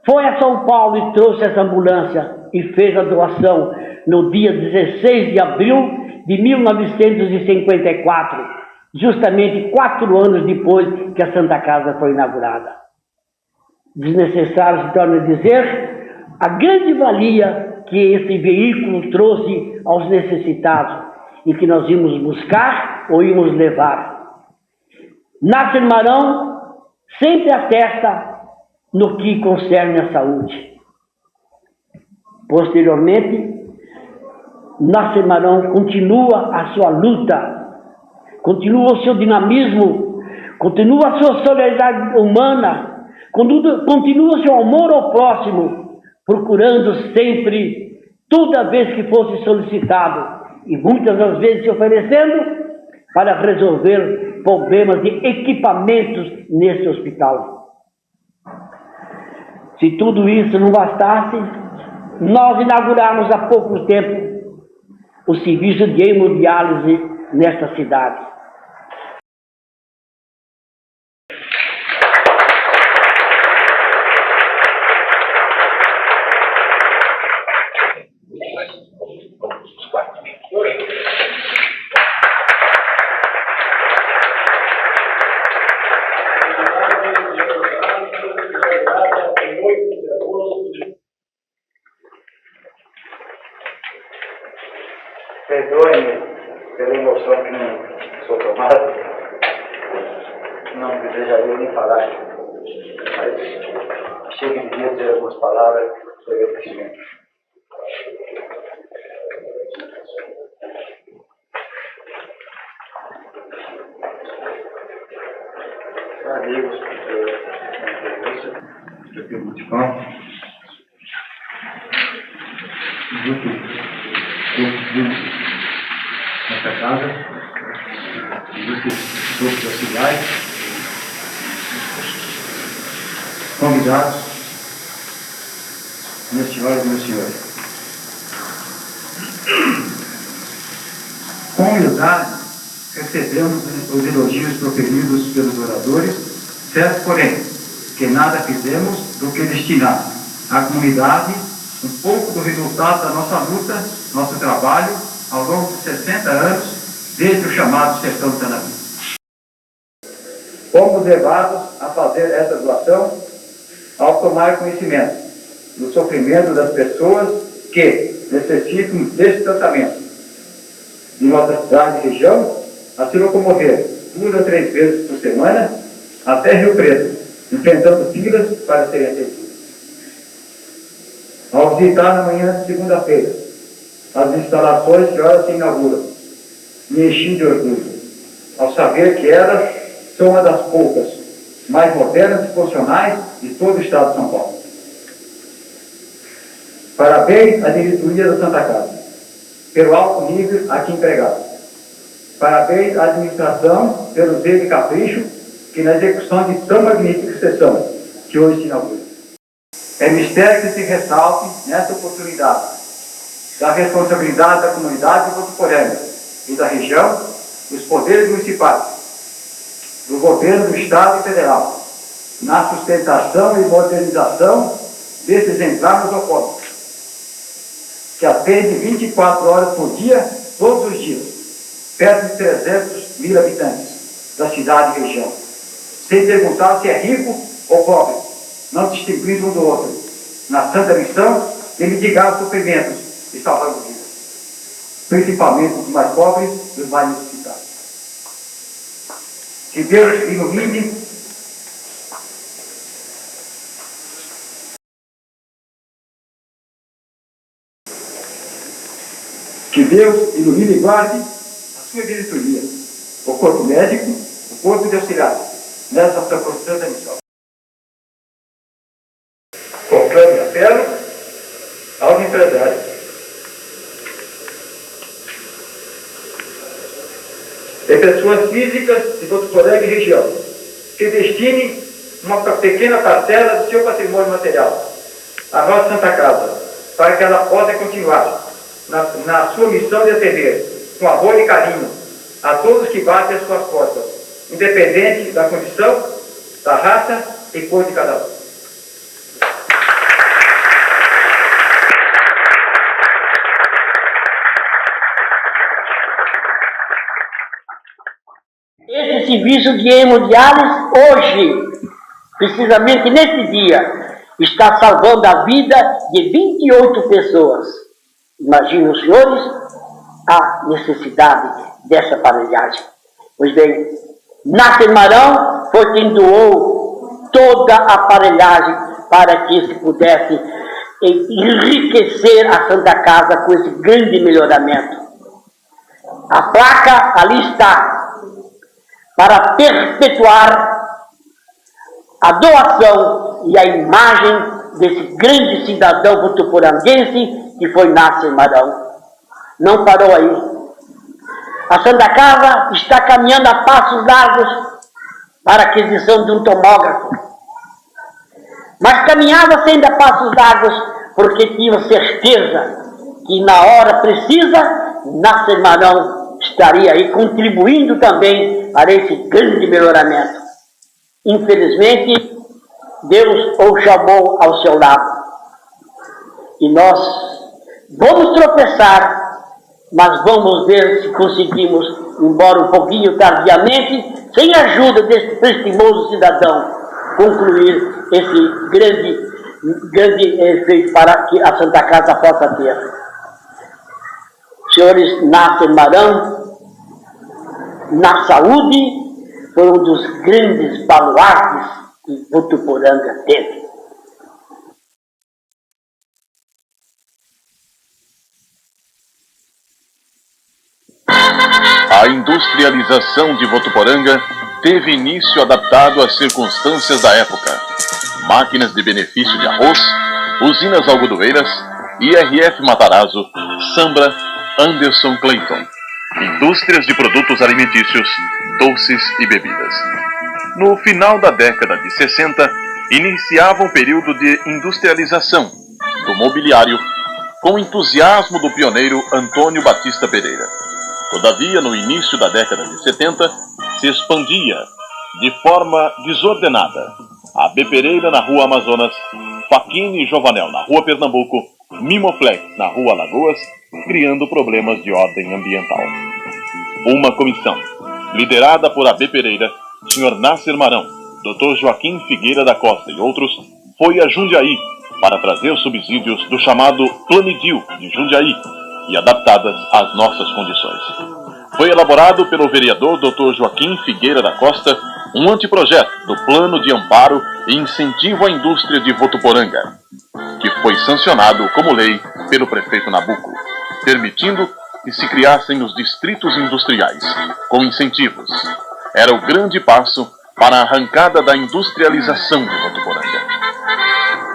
foi a São Paulo e trouxe essa ambulância e fez a doação no dia 16 de abril de 1954, justamente 4 anos depois que a Santa Casa foi inaugurada. Desnecessário se torna dizer a grande valia que esse veículo trouxe aos necessitados e que nós íamos buscar ou íamos levar. Nasser Marão sempre atesta no que concerne a saúde. Posteriormente, Nasser Marão continua a sua luta, continua o seu dinamismo, continua a sua solidariedade humana, continua o seu amor ao próximo, procurando sempre, toda vez que fosse solicitado, e muitas das vezes se oferecendo, para resolver problemas de equipamentos nesse hospital. Se tudo isso não bastasse, nós inauguramos há pouco tempo o serviço de hemodiálise nesta cidade. Perdoe-me pela emoção que sou tomado. Não desejaria nem falar, mas chega em dia dizer algumas palavras sobre o crescimento. Amigos, na entrevista, eu tenho muito pão. Nessa casa, grupos auxiliares, convidados, minhas senhoras e meus senhores. Com humildade, recebemos os elogios proferidos pelos oradores, certo, porém, que nada fizemos do que destinar à comunidade um pouco do resultado da nossa luta, nosso trabalho, ao longo de 60 anos, desde o chamado Sertão do Tanabi. Fomos levados a fazer essa doação ao tomar conhecimento do sofrimento das pessoas que necessitam desse tratamento. De nossa cidade e região, a se locomover 2 a 3 vezes por semana até Rio Preto, enfrentando filas para serem atendidos. Ao visitar na manhã de segunda-feira as instalações que horas se inauguram, me enchi de orgulho, ao saber que elas são uma das poucas mais modernas e funcionais de todo o estado de São Paulo. Parabéns à diretoria da Santa Casa, pelo alto nível aqui empregado. Parabéns à administração pelo zelo e capricho que na execução de tão magnífica sessão que hoje se inaugura. É mistério que se ressalte nessa oportunidade da responsabilidade da comunidade de Votuporanga e da região, dos poderes municipais, do governo do Estado e Federal, na sustentação e modernização desse exemplar nosocômico, que atende 24 horas por dia, todos os dias, perto de 300 mil habitantes da cidade e região, sem perguntar se é rico ou pobre, não distinguindo um do outro, na santa missão de mitigar os sofrimentos e salvar vidas, principalmente os mais pobres e os mais necessitados. Que Deus ilumine e guarde a sua diretoria, o corpo médico, o corpo de auxiliares, nessa santa missão. Conclame e apelo aos empresários e pessoas físicas de Votuporanga e região que destinem uma pequena parcela do seu patrimônio material à nossa Santa Casa, para que ela possa continuar na sua missão de atender com amor e carinho a todos que batem as suas portas, independente da condição, da raça e cor de cada um. Esse serviço de hemodiálise hoje, precisamente nesse dia, está salvando a vida de 28 pessoas. Imaginem os senhores a necessidade dessa aparelhagem. Pois bem, Nasser Marão foi quem doou toda a aparelhagem para que se pudesse enriquecer a Santa Casa com esse grande melhoramento. A placa ali está para perpetuar a doação e a imagem desse grande cidadão votuporanguense que foi Nasser Marão. Não parou aí. A Santa Casa está caminhando a passos largos para a aquisição de um tomógrafo. Mas caminhava sendo a passos largos porque tinha certeza que na hora precisa, Nasser Marão estaria aí contribuindo também para esse grande melhoramento. Infelizmente, Deus o chamou ao seu lado. E nós vamos tropeçar, mas vamos ver se conseguimos, embora um pouquinho tardiamente, sem a ajuda desse prestimoso cidadão, concluir esse grande efeito para que a Santa Casa possa ter. Senhores Nasser Marão, na saúde, foi um dos grandes baluartes que Votuporanga teve. A industrialização de Votuporanga teve início adaptado às circunstâncias da época. Máquinas de benefício de arroz, usinas algodoeiras, IRF Matarazzo, Sambra, Anderson Clayton. Indústrias de produtos alimentícios, doces e bebidas. No final da década de 60, iniciava um período de industrialização do mobiliário com entusiasmo do pioneiro Antônio Batista Pereira. Todavia, no início da década de 70, se expandia de forma desordenada a B. Pereira na Rua Amazonas, Facchini e Jovanel na Rua Pernambuco, Mimoflex na Rua Lagoas, criando problemas de ordem ambiental. Uma comissão, liderada por A. B. Pereira, Sr. Nasser Marão, Dr. Joaquim Figueira da Costa e outros, foi a Jundiaí para trazer subsídios do chamado Planidil de Jundiaí e adaptadas às nossas condições. Foi elaborado pelo vereador Dr. Joaquim Figueira da Costa um anteprojeto do Plano de Amparo e Incentivo à Indústria de Votuporanga, que foi sancionado como lei pelo prefeito Nabuco, permitindo que se criassem os distritos industriais, com incentivos. Era o grande passo para a arrancada da industrialização de Votuporanga.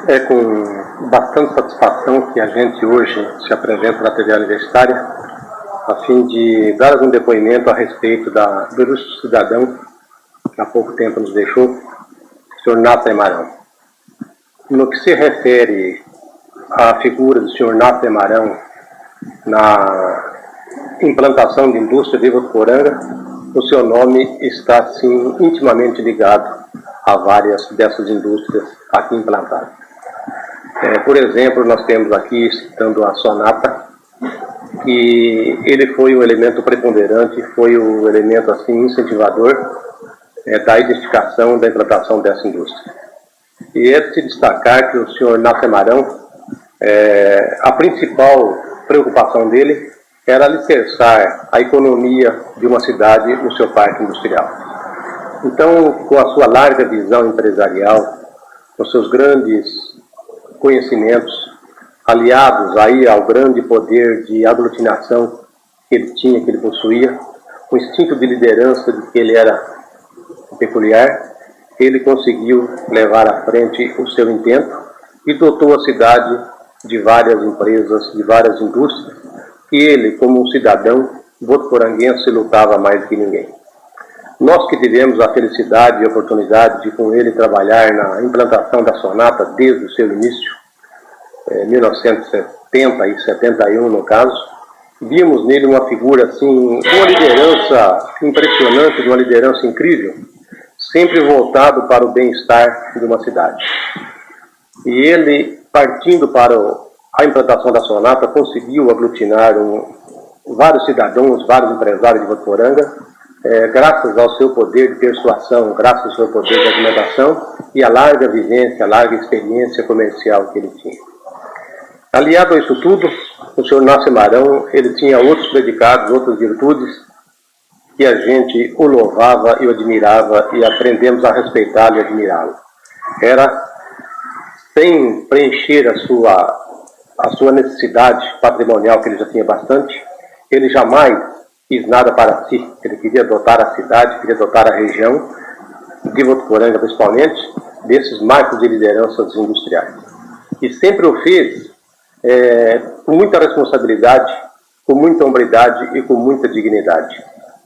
É com bastante satisfação que a gente hoje se apresenta na TV Universitária a fim de dar algum depoimento a respeito do ilustre cidadão que há pouco tempo nos deixou, o senhor Náthan Emarão. No que se refere à figura do senhor Náthan Emarão na implantação de indústria de Votuporanga, o seu nome está, sim, intimamente ligado a várias dessas indústrias aqui implantadas. Por exemplo, nós temos aqui, citando a Sonata, que ele foi um elemento preponderante, foi o elemento assim, incentivador da identificação da implantação dessa indústria. E é de se destacar que o senhor Náthan Emarão, a principal preocupação dele era alicerçar a economia de uma cidade no seu parque industrial. Então, com a sua larga visão empresarial, com seus grandes conhecimentos, aliados aí ao grande poder de aglutinação que ele tinha, que ele possuía, o instinto de liderança de que ele era peculiar, ele conseguiu levar à frente o seu intento e dotou a cidade de várias empresas, de várias indústrias, que ele, como um cidadão votuporanguense, lutava mais do que ninguém. Nós que tivemos a felicidade e a oportunidade de com ele trabalhar na implantação da Sonata desde o seu início, 1970 e 71 no caso, vimos nele uma figura assim, de uma liderança impressionante, de uma liderança incrível, sempre voltado para o bem-estar de uma cidade. E ele, partindo para a implantação da Sonata, conseguiu aglutinar vários cidadãos, vários empresários de Votuporanga, graças ao seu poder de persuasão, graças ao seu poder de argumentação e a larga vivência, a larga experiência comercial que ele tinha. Aliado a isso tudo, o senhor Náthan Emarão, ele tinha outros predicados, outras virtudes, que a gente o louvava e o admirava e aprendemos a respeitá-lo e admirá-lo. Era, sem preencher a sua necessidade patrimonial, que ele já tinha bastante, ele jamais quis nada para si. Ele queria dotar a cidade, queria dotar a região, de Votuporanga principalmente, desses marcos de lideranças industriais. E sempre o fez com muita responsabilidade, com muita hombridade e com muita dignidade.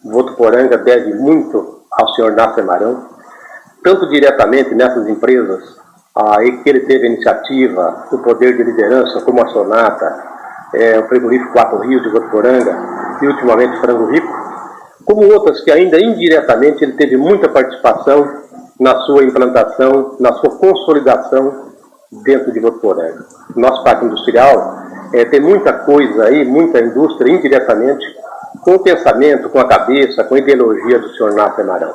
Votuporanga deve muito ao senhor Náthan Emarão, tanto diretamente nessas empresas que ele teve a iniciativa, o poder de liderança, como a Sonata, o frigorífico 4 Rios de Votuporanga e ultimamente Frango Rico, como outras que ainda indiretamente ele teve muita participação na sua implantação, na sua consolidação dentro de Votuporanga. Nosso parque industrial tem muita coisa aí, muita indústria indiretamente, com o pensamento, com a cabeça, com a ideologia do senhor Náthan Emarão.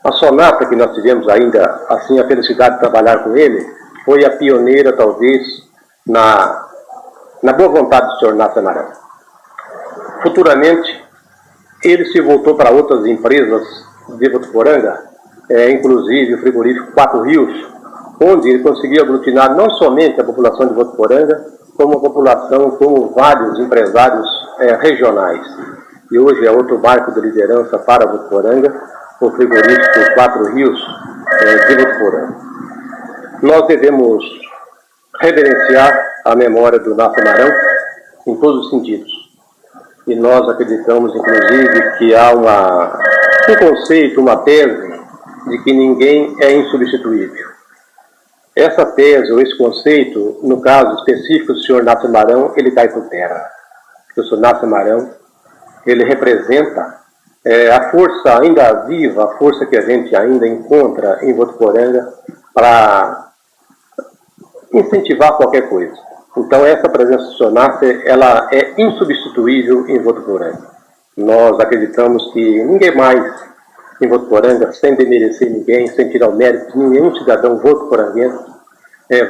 A Sonata, que nós tivemos ainda assim a felicidade de trabalhar com ele, foi a pioneira talvez na boa vontade do senhor Náthan Emarão. Futuramente, ele se voltou para outras empresas de Votuporanga, inclusive o frigorífico 4 Rios, onde ele conseguiu aglutinar não somente a população de Votuporanga, como a população, como vários empresários regionais. E hoje é outro marco de liderança para Votuporanga, o frigorífico 4 Rios de Votuporanga. Nós devemos reverenciar a memória do Náthan Emarão em todos os sentidos. E nós acreditamos, inclusive, que há um conceito, uma tese de que ninguém é insubstituível. Essa tese, ou esse conceito, no caso específico do senhor Náthan Emarão, ele cai por terra. O senhor Náthan Emarão, ele representa a força ainda viva, a força que a gente ainda encontra em Votuporanga para incentivar qualquer coisa. Então essa presença do senhor Náthan, ela é insubstituível em Votuporanga. Nós acreditamos que ninguém mais em Votuporanga, sem demerecer ninguém, sem tirar o mérito de nenhum cidadão votuporanguense,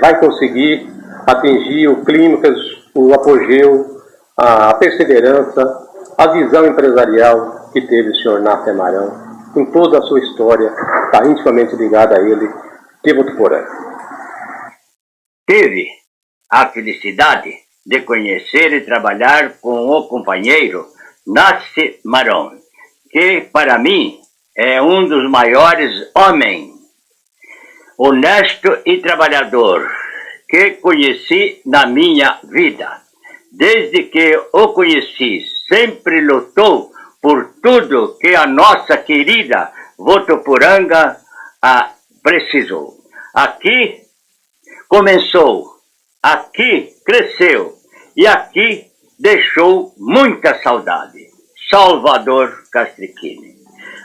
vai conseguir atingir o clímax, o apogeu, a perseverança, a visão empresarial que teve o senhor Náthan Emarão em toda a sua história, está intimamente ligada a ele, de Votuporanga. Teve a felicidade de conhecer e trabalhar com o companheiro Náthan Emarão, que para mim é um dos maiores homens, honesto e trabalhador. que conheci na minha vida. Desde que o conheci, sempre lutou por tudo que a nossa querida Votuporanga precisou. Aqui começou, aqui cresceu e aqui deixou muita saudade. Salvador Castrichini.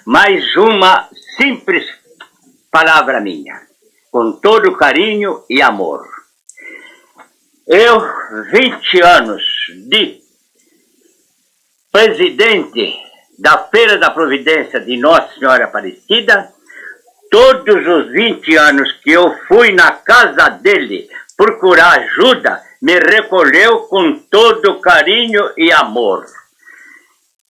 Mais uma simples palavra minha, com todo carinho e amor. Eu, 20 anos de presidente da Feira da Providência de Nossa Senhora Aparecida, todos os 20 anos que eu fui na casa dele procurar ajuda, me recolheu com todo carinho e amor.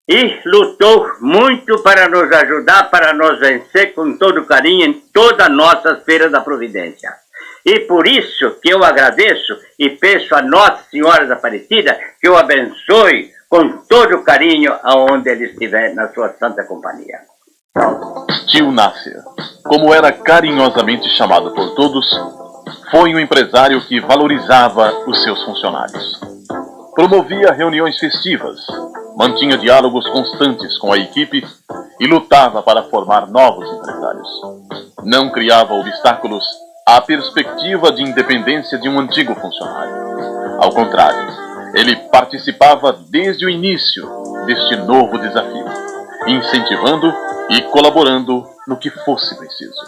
E lutou muito para nos ajudar, para nos vencer com todo carinho em toda a nossa Feira da Providência. E por isso que eu agradeço e peço a Nossa Senhora da Aparecida que o abençoe com todo carinho aonde ele estiver na sua santa companhia. Tio Nácia, como era carinhosamente chamado por todos, foi um empresário que valorizava os seus funcionários. Promovia reuniões festivas, mantinha diálogos constantes com a equipe e lutava para formar novos empresários. Não criava obstáculos à perspectiva de independência de um antigo funcionário. Ao contrário, ele participava desde o início deste novo desafio, incentivando e colaborando no que fosse preciso.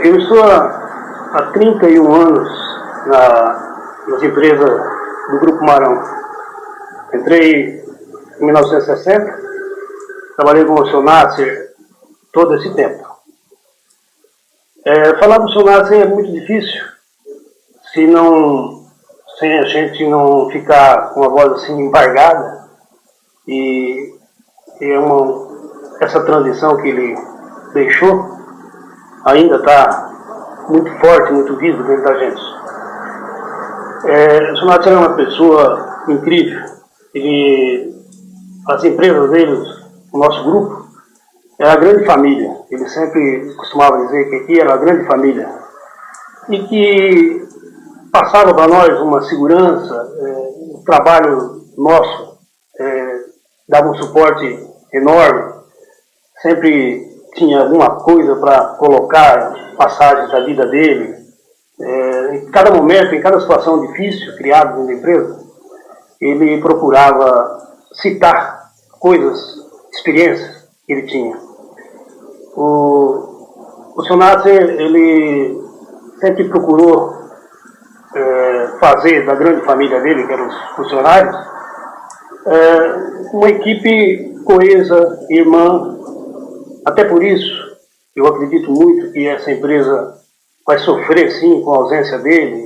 Eu estou há 31 anos nas empresas do Grupo Marão. Entrei em 1960, trabalhei com o Sonácia todo esse tempo. Falar do Sonácia é muito difícil sem a gente não ficar com a voz assim embargada, e essa transição que ele deixou ainda está muito forte, muito vivo dentro da gente. O Sonácia era uma pessoa incrível. As empresas deles, o nosso grupo, era a grande família. Ele sempre costumava dizer que aqui era a grande família. E que passava para nós uma segurança, o trabalho nosso dava um suporte enorme. Sempre tinha alguma coisa para colocar passagens da vida dele. Em cada momento, em cada situação difícil criada dentro da empresa, ele procurava citar coisas, experiências que ele tinha. O Sonácia, ele sempre procurou fazer da grande família dele, que eram os funcionários, uma equipe coesa, irmã. Até por isso, eu acredito muito que essa empresa vai sofrer sim com a ausência dele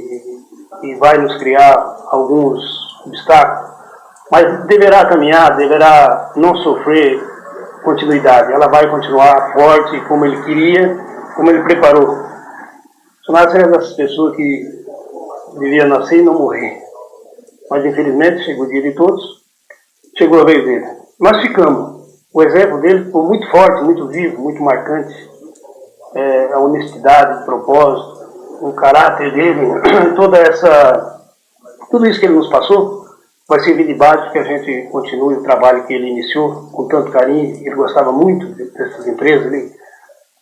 e vai nos criar alguns obstáculos, mas deverá caminhar, deverá não sofrer continuidade. Ela vai continuar forte como ele queria, como ele preparou. O Sonácia é dessas pessoas que devia nascer e não morrer, mas infelizmente chegou o dia de todos, chegou a vez dele. Nós ficamos. O exemplo dele ficou muito forte, muito vivo, muito marcante. A honestidade, o propósito, o caráter dele, tudo isso que ele nos passou vai servir de base para que a gente continue o trabalho que ele iniciou com tanto carinho. Ele gostava muito dessas empresas,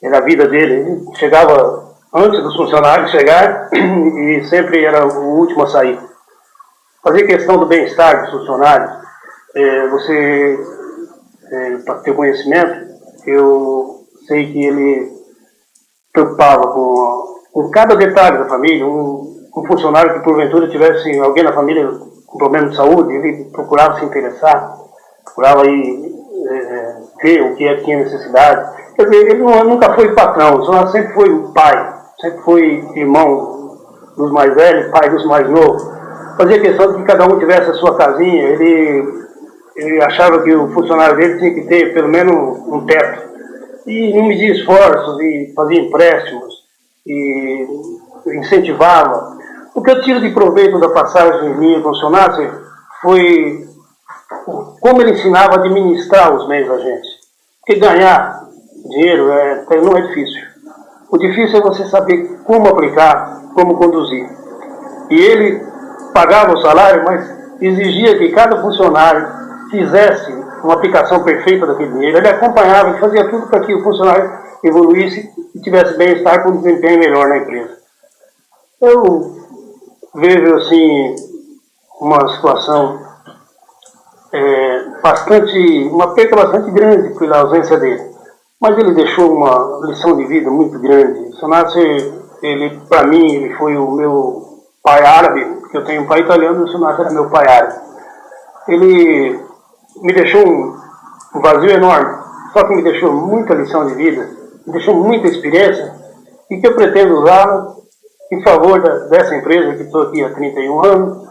era a vida dele. Ele chegava antes dos funcionários chegar e sempre era o último a sair. Fazer questão do bem-estar dos funcionários, para ter conhecimento, eu sei que ele preocupava com cada detalhe da família. Um funcionário que porventura tivesse alguém na família com problema de saúde, ele procurava se interessar, procurava ver o que tinha necessidade. Quer dizer, ele nunca foi patrão, só sempre foi o pai, sempre foi irmão dos mais velhos, pai dos mais novos. Fazia questão de que cada um tivesse a sua casinha. Ele achava que o funcionário dele tinha que ter pelo menos um teto. E não media esforços, e fazia empréstimos, e incentivava. O que eu tiro de proveito da passagem minha com o Sonácia foi como ele ensinava a administrar os meios da gente. Porque ganhar dinheiro não é difícil. O difícil é você saber como aplicar, como conduzir. E ele pagava o salário, mas exigia que cada funcionário fizesse uma aplicação perfeita daquele dinheiro. Ele acompanhava, ele fazia tudo para que o funcionário evoluísse e tivesse bem-estar com um desempenho melhor na empresa. Eu vejo, assim, uma situação uma perda bastante grande pela ausência dele. Mas ele deixou uma lição de vida muito grande. O Seu Nasser, ele, para mim, ele foi o meu pai árabe, porque eu tenho um pai italiano e o Seu Nasser era meu pai árabe. Ele me deixou um vazio enorme, só que me deixou muita lição de vida, me deixou muita experiência, e que eu pretendo usá-la em favor dessa empresa, que estou aqui há 31 anos,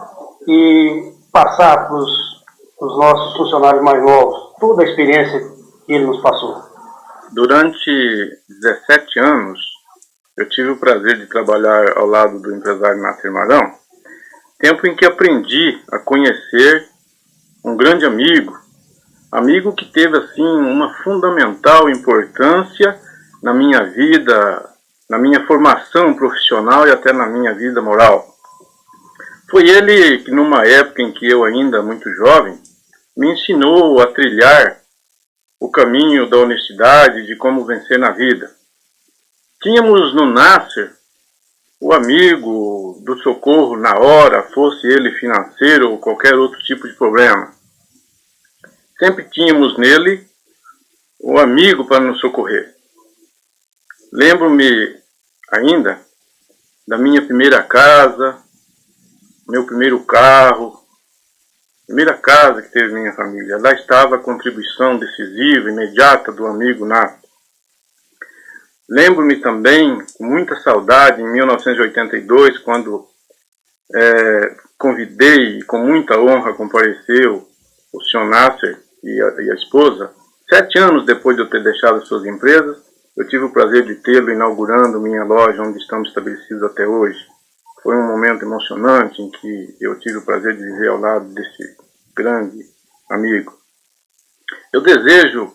e passar para os nossos funcionários mais novos toda a experiência que ele nos passou. Durante 17 anos, eu tive o prazer de trabalhar ao lado do empresário Nasser Marão, tempo em que aprendi a conhecer um grande amigo que teve assim uma fundamental importância na minha vida, na minha formação profissional e até na minha vida moral. Foi ele que, numa época em que eu ainda muito jovem, me ensinou a trilhar o caminho da honestidade, de como vencer na vida. Tínhamos no Nasser o amigo do socorro na hora, fosse ele financeiro ou qualquer outro tipo de problema. Sempre tínhamos nele o amigo para nos socorrer. Lembro-me ainda da minha primeira casa, meu primeiro carro, primeira casa que teve minha família. Lá estava a contribuição decisiva, imediata do amigo Nasser. Lembro-me também, com muita saudade, em 1982, quando convidei, com muita honra, compareceu o senhor Nasser e a esposa. 7 anos depois de eu ter deixado as suas empresas, eu tive o prazer de tê-lo inaugurando minha loja, onde estamos estabelecidos até hoje. Foi um momento emocionante em que eu tive o prazer de viver ao lado desse grande amigo. Eu desejo,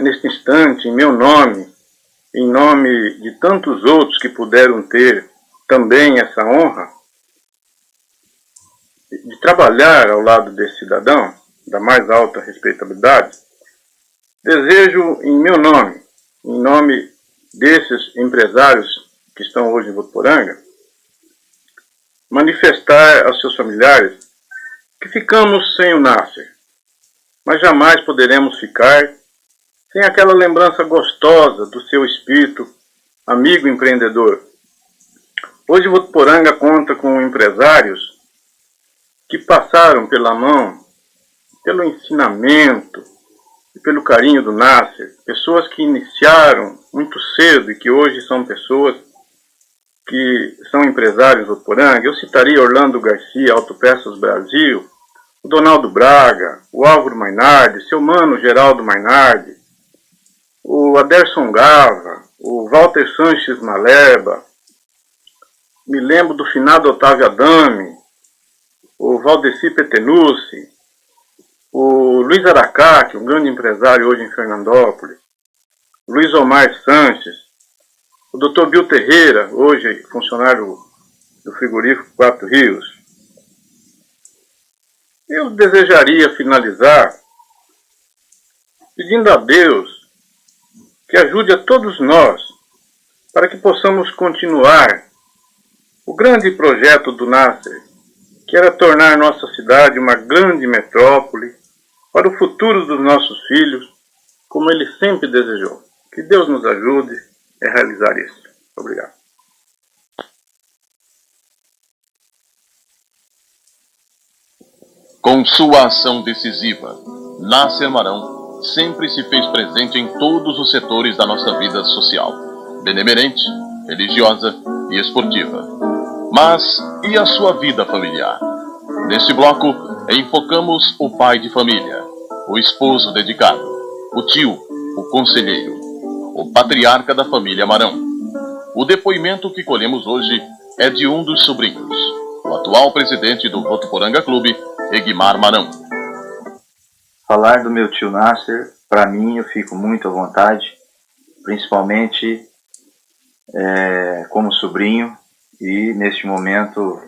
neste instante, em meu nome, em nome de tantos outros que puderam ter também essa honra, de trabalhar ao lado desse cidadão, da mais alta respeitabilidade, desejo em meu nome, em nome desses empresários que estão hoje em Votuporanga, manifestar aos seus familiares que ficamos sem o Nasser, mas jamais poderemos ficar sem aquela lembrança gostosa do seu espírito amigo empreendedor. Hoje Votuporanga conta com empresários que passaram pela mão, pelo ensinamento e pelo carinho do Nasser, pessoas que iniciaram muito cedo e que hoje são pessoas que são empresários do Votuporanga. Eu citaria Orlando Garcia, Autopeças Brasil, o Donaldo Braga, o Álvaro Mainardi, seu mano Geraldo Mainardi, o Aderson Gava, o Walter Sanches Maleba, me lembro do finado Otávio Adame, o Valdeci Petenucci, o Luiz Aracaki, um grande empresário hoje em Fernandópolis, Luiz Omar Sanches, o Dr. Bill Terreira, hoje funcionário do frigorífico 4 Rios. Eu desejaria finalizar pedindo a Deus que ajude a todos nós para que possamos continuar o grande projeto do Nasser, que era tornar nossa cidade uma grande metrópole para o futuro dos nossos filhos, como ele sempre desejou. Que Deus nos ajude a realizar isso. Obrigado. Com sua ação decisiva, Nasser Marão sempre se fez presente em todos os setores da nossa vida social, benemerente, religiosa e esportiva. Mas e a sua vida familiar? Neste bloco, enfocamos o pai de família, o esposo dedicado, o tio, o conselheiro, o patriarca da família Marão. O depoimento que colhemos hoje é de um dos sobrinhos, o atual presidente do Votuporanga Clube, Egmar Marão. Falar do meu tio Nasser, para mim, eu fico muito à vontade, principalmente como sobrinho e, neste momento,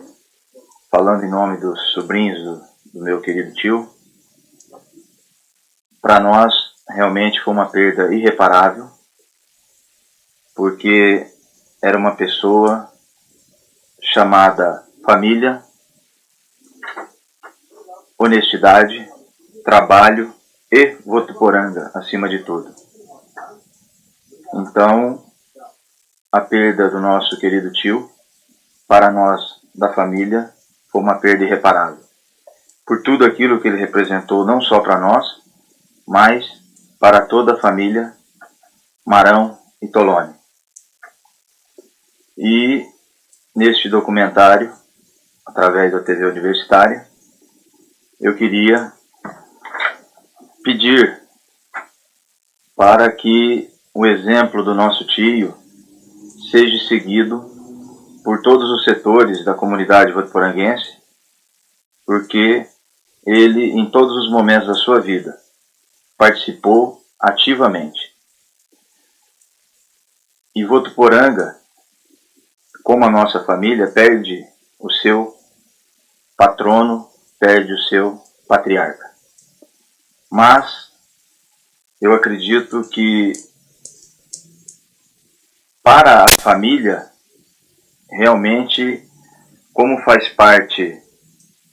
falando em nome dos sobrinhos do meu querido tio, para nós realmente foi uma perda irreparável, porque era uma pessoa chamada família, honestidade, trabalho e Votuporanga, acima de tudo. Então, a perda do nosso querido tio, para nós da família, foi uma perda irreparável. Por tudo aquilo que ele representou, não só para nós, mas para toda a família Marão e Toloni. E neste documentário, através da TV Universitária, eu queria pedir para que o exemplo do nosso tio seja seguido por todos os setores da comunidade votuporanguense, porque ele, em todos os momentos da sua vida, participou ativamente. E Votuporanga, como a nossa família, perde o seu patrono, perde o seu patriarca. Mas eu acredito que para a família, realmente, como faz parte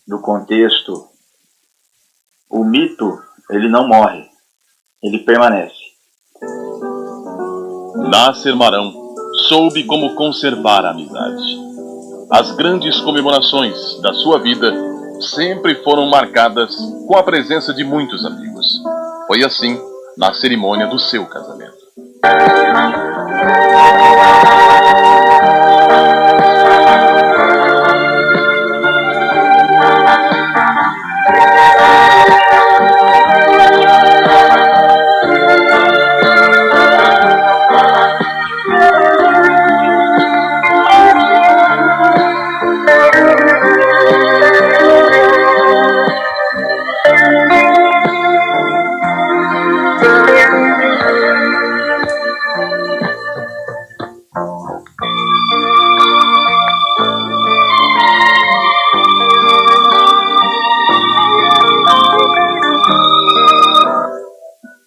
do contexto, o mito, ele não morre, ele permanece. Nasser Marão soube como conservar a amizade. As grandes comemorações da sua vida sempre foram marcadas com a presença de muitos amigos. Foi assim na cerimônia do seu casamento.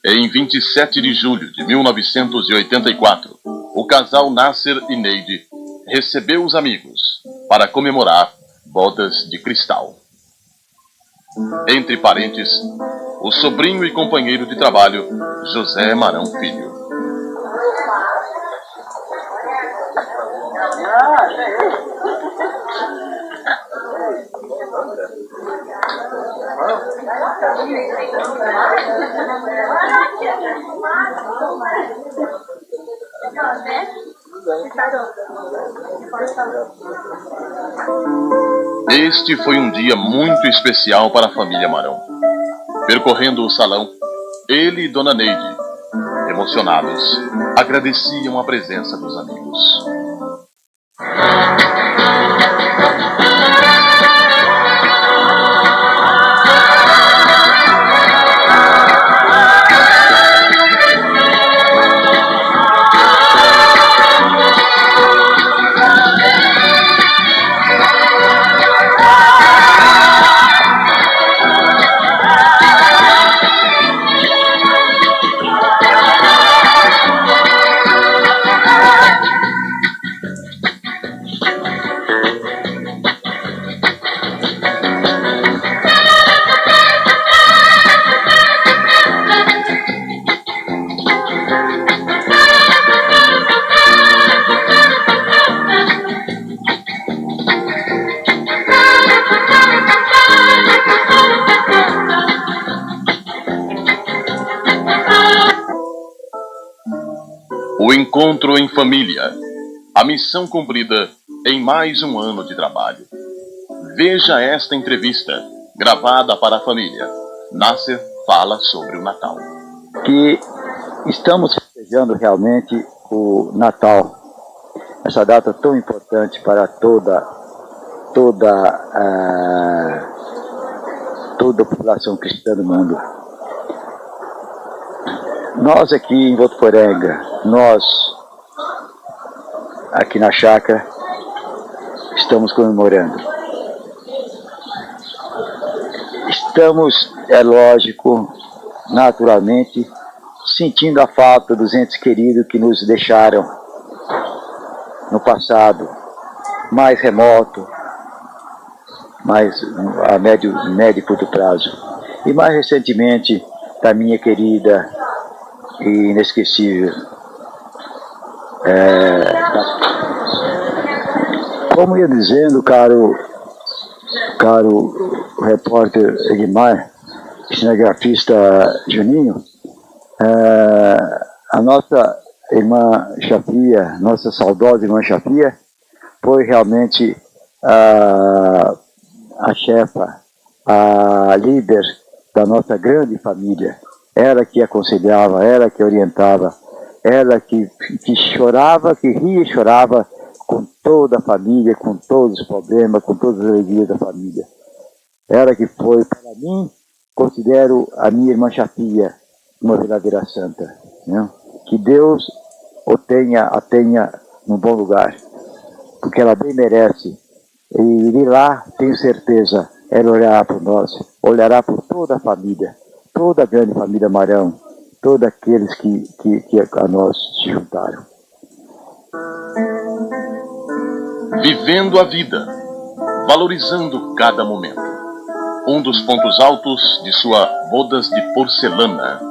Em 27 de julho de 1984, o casal Nasser e Neide recebeu os amigos para comemorar bodas de cristal. Entre parentes, o sobrinho e companheiro de trabalho, José Marão Filho. Este foi um dia muito especial para a família Marão. Percorrendo o salão, ele e Dona Neide, emocionados, agradeciam a presença dos amigos. O encontro em família. A missão cumprida em mais um ano de trabalho. Veja esta entrevista, gravada para a família. Nasser fala sobre o Natal. Que estamos festejando realmente o Natal, essa data tão importante para toda a população cristã do mundo. Nós aqui em Votuporanga, nós aqui na chácara, estamos comemorando. Estamos, é lógico, naturalmente, sentindo a falta dos entes queridos que nos deixaram no passado, mais remoto, mais a médio e curto prazo. E mais recentemente, da minha querida e inesquecível, como ia dizendo, caro repórter Edmar, cinegrafista Juninho, a nossa irmã Chafia, nossa saudosa irmã Chafia, foi realmente a chefa, a líder da nossa grande família. Ela que aconselhava, ela que orientava, ela que chorava, que ria e chorava com toda a família, com todos os problemas, com todas as alegrias da família. Ela que foi, para mim, considero a minha irmã Chafia uma verdadeira santa, né? Que Deus a tenha num bom lugar, porque ela bem merece. E de lá, tenho certeza, ela olhará por nós, olhará por toda a família, toda a grande família Marão, todos aqueles que a nós se juntaram. Vivendo a vida, valorizando cada momento. Um dos pontos altos de sua bodas de porcelana.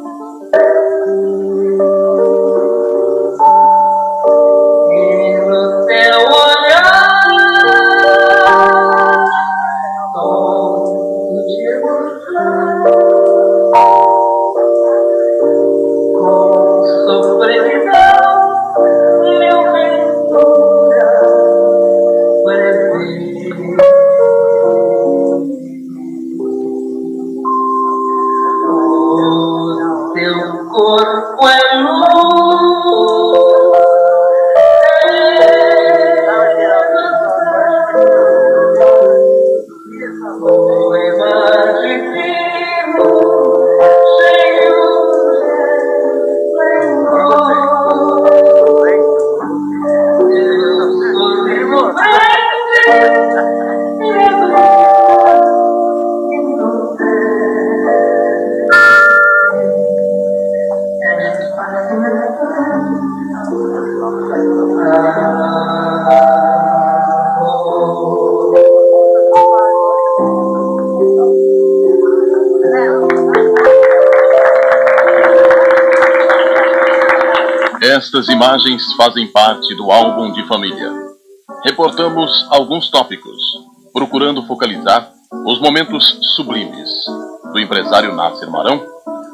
Estas imagens fazem parte do álbum de família. Reportamos alguns tópicos, procurando focalizar os momentos sublimes do empresário Nasser Marão,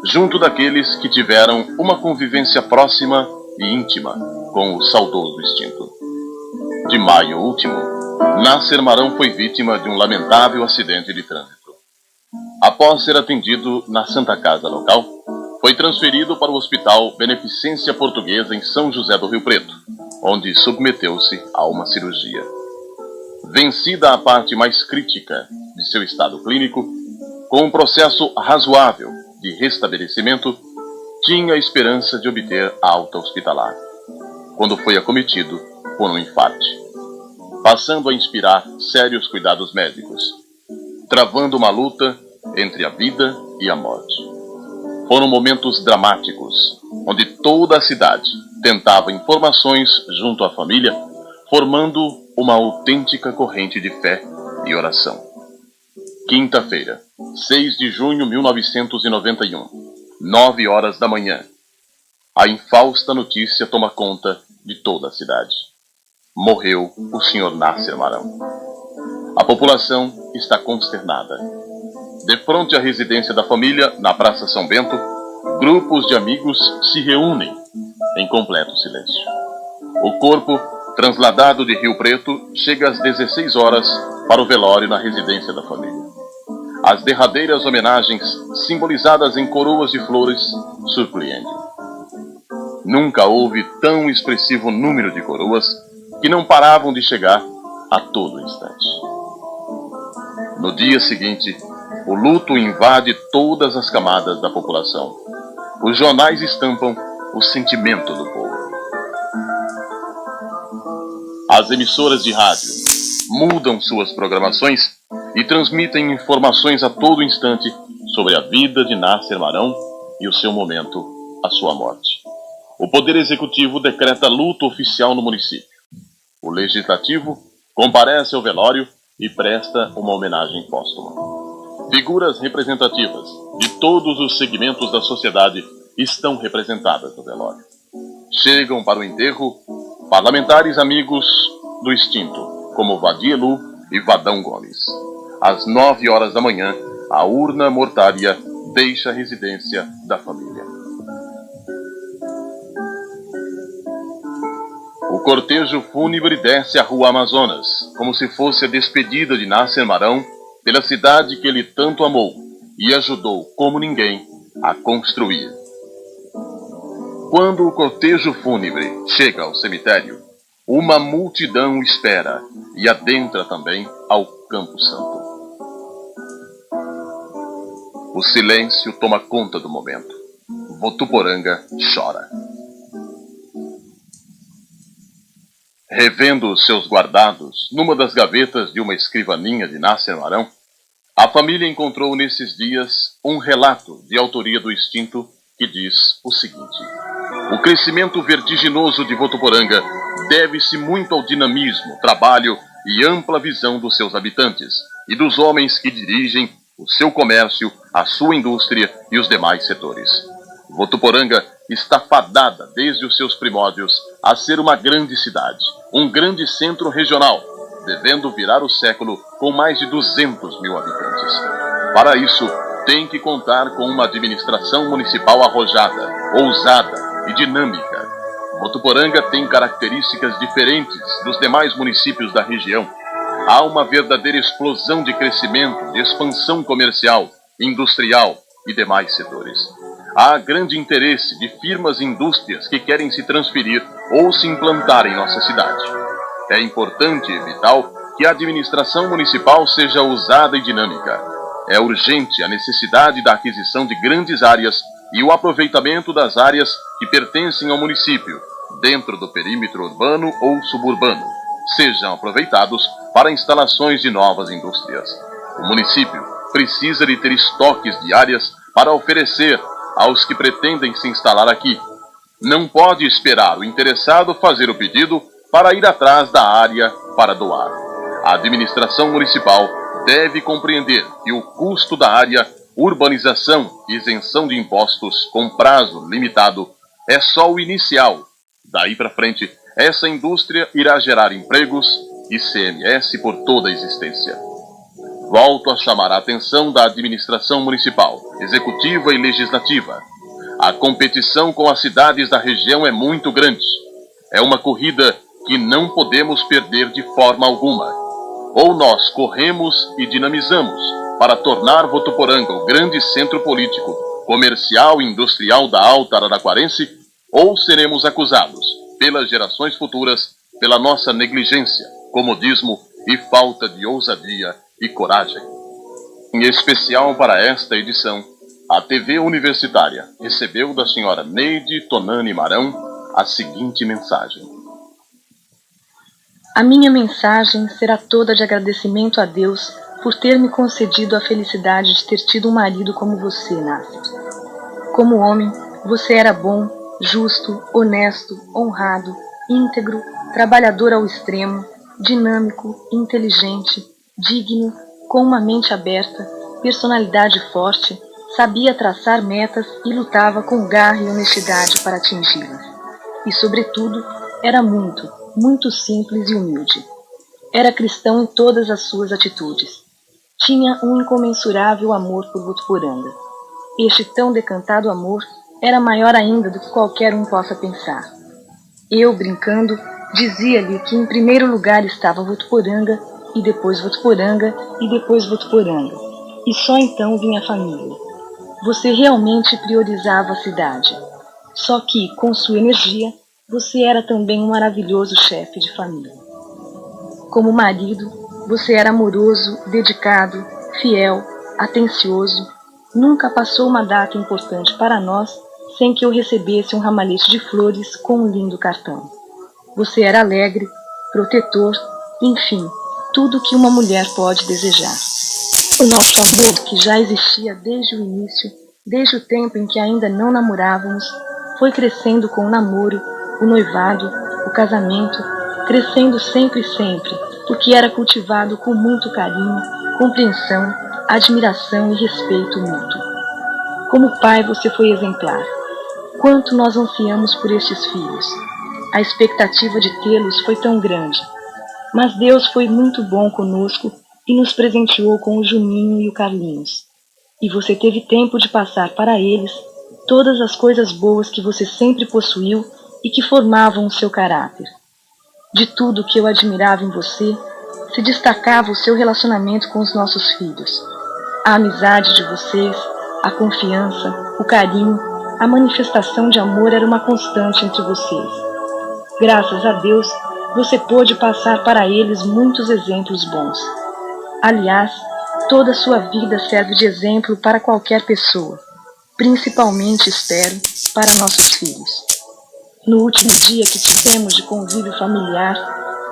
junto daqueles que tiveram uma convivência próxima e íntima com o saudoso extinto. De maio último, Nasser Marão foi vítima de um lamentável acidente de trânsito. Após ser atendido na Santa Casa local, foi transferido para o Hospital Beneficência Portuguesa em São José do Rio Preto, onde submeteu-se a uma cirurgia. Vencida a parte mais crítica de seu estado clínico, com um processo razoável de restabelecimento, tinha a esperança de obter alta hospitalar, quando foi acometido por um infarte, passando a inspirar sérios cuidados médicos, travando uma luta entre a vida e a morte. Foram momentos dramáticos, onde toda a cidade tentava informações junto à família, formando uma autêntica corrente de fé e oração. Quinta-feira, 6 de junho de 1991, 9 horas da manhã. A infausta notícia toma conta de toda a cidade. Morreu o Sr. Nasser Marão. A população está consternada. De frente à residência da família, na Praça São Bento, grupos de amigos se reúnem em completo silêncio. O corpo, transladado de Rio Preto, chega às 16 horas para o velório na residência da família. As derradeiras homenagens, simbolizadas em coroas de flores, surpreendem. Nunca houve tão expressivo número de coroas que não paravam de chegar a todo instante. No dia seguinte, o luto invade todas as camadas da população. Os jornais estampam o sentimento do povo. As emissoras de rádio mudam suas programações e transmitem informações a todo instante sobre a vida de Nasser Marão e o seu momento, a sua morte. O Poder Executivo decreta luto oficial no município. O Legislativo comparece ao velório e presta uma homenagem póstuma. Figuras representativas de todos os segmentos da sociedade estão representadas no velório. Chegam para o enterro parlamentares amigos do extinto, como Vadielu e Vadão Gomes. Às 9 horas da manhã, a urna mortária deixa a residência da família. O cortejo fúnebre desce a Rua Amazonas, como se fosse a despedida de Nasser Marão pela cidade que ele tanto amou e ajudou como ninguém a construir. Quando o cortejo fúnebre chega ao cemitério, uma multidão o espera e adentra também ao Campo Santo. O silêncio toma conta do momento. Votuporanga chora. Revendo seus guardados numa das gavetas de uma escrivaninha de Nasser Marão, a família encontrou nesses dias um relato de autoria do extinto que diz o seguinte: o crescimento vertiginoso de Votuporanga deve-se muito ao dinamismo, trabalho e ampla visão dos seus habitantes e dos homens que dirigem o seu comércio, a sua indústria e os demais setores. Votuporanga está fadada desde os seus primórdios a ser uma grande cidade, um grande centro regional, devendo virar o século com mais de 200 mil habitantes. Para isso, tem que contar com uma administração municipal arrojada, ousada e dinâmica. Votuporanga tem características diferentes dos demais municípios da região. Há uma verdadeira explosão de crescimento, de expansão comercial, industrial e demais setores. Há grande interesse de firmas e indústrias que querem se transferir ou se implantar em nossa cidade. É importante e vital que a administração municipal seja ousada e dinâmica. É urgente a necessidade da aquisição de grandes áreas e o aproveitamento das áreas que pertencem ao município, dentro do perímetro urbano ou suburbano, sejam aproveitados para instalações de novas indústrias. O município precisa de ter estoques de áreas para oferecer aos que pretendem se instalar aqui. Não pode esperar o interessado fazer o pedido para ir atrás da área para doar. A administração municipal deve compreender que o custo da área, urbanização e isenção de impostos com prazo limitado é só o inicial. Daí para frente, essa indústria irá gerar empregos e CMS por toda a existência. Volto a chamar a atenção da administração municipal, executiva e legislativa. A competição com as cidades da região é muito grande. É uma corrida que não podemos perder de forma alguma. Ou nós corremos e dinamizamos para tornar Votuporanga o grande centro político, comercial e industrial da Alta Araraquarense, ou seremos acusados, pelas gerações futuras, pela nossa negligência, comodismo e falta de ousadia e coragem. Em especial para esta edição, a TV Universitária recebeu da senhora Neide Tonani Marão a seguinte mensagem. A minha mensagem será toda de agradecimento a Deus por ter me concedido a felicidade de ter tido um marido como você, Nasser. Como homem, você era bom, justo, honesto, honrado, íntegro, trabalhador ao extremo, dinâmico, inteligente, digno, com uma mente aberta, personalidade forte, sabia traçar metas e lutava com garra e honestidade para atingi-las. E, sobretudo, era muito simples e humilde. Era cristão em todas as suas atitudes. Tinha um incomensurável amor por Votuporanga. Este tão decantado amor era maior ainda do que qualquer um possa pensar. Eu, brincando, dizia-lhe que em primeiro lugar estava Votuporanga, e depois Votuporanga, e depois Votuporanga. E só então vinha a família. Você realmente priorizava a cidade. Só que, com sua energia, você era também um maravilhoso chefe de família. Como marido, você era amoroso, dedicado, fiel, atencioso. Nunca passou uma data importante para nós sem que eu recebesse um ramalhete de flores com um lindo cartão. Você era alegre, protetor, enfim, tudo o que uma mulher pode desejar. O nosso amor, que já existia desde o início, desde o tempo em que ainda não namorávamos, foi crescendo com o namoro, o noivado, o casamento, crescendo sempre e sempre, porque era cultivado com muito carinho, compreensão, admiração e respeito mútuo. Como pai, você foi exemplar. Quanto nós ansiamos por estes filhos. A expectativa de tê-los foi tão grande. Mas Deus foi muito bom conosco e nos presenteou com o Juninho e o Carlinhos. E você teve tempo de passar para eles todas as coisas boas que você sempre possuiu e que formavam o seu caráter. De tudo que eu admirava em você, se destacava o seu relacionamento com os nossos filhos. A amizade de vocês, a confiança, o carinho, a manifestação de amor era uma constante entre vocês. Graças a Deus, você pôde passar para eles muitos exemplos bons. Aliás, toda a sua vida serve de exemplo para qualquer pessoa, principalmente, espero, para nossos filhos. No último dia que tivemos de convívio familiar,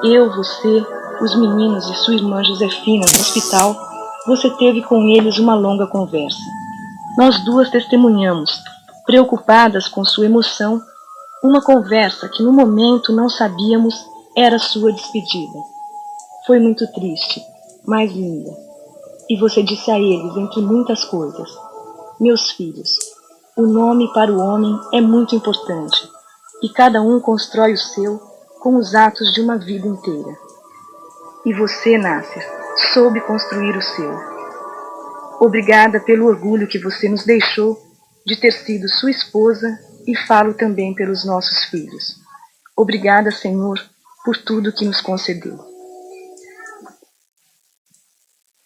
eu, você, os meninos e sua irmã Josefina no hospital, você teve com eles uma longa conversa. Nós duas testemunhamos, preocupadas com sua emoção, uma conversa que no momento não sabíamos era sua despedida. Foi muito triste, mas linda. E você disse a eles, entre muitas coisas: meus filhos, o nome para o homem é muito importante, e cada um constrói o seu com os atos de uma vida inteira. E você, Nasser, soube construir o seu. Obrigada pelo orgulho que você nos deixou de ter sido sua esposa, e falo também pelos nossos filhos. Obrigada, Senhor, por tudo que nos concedeu.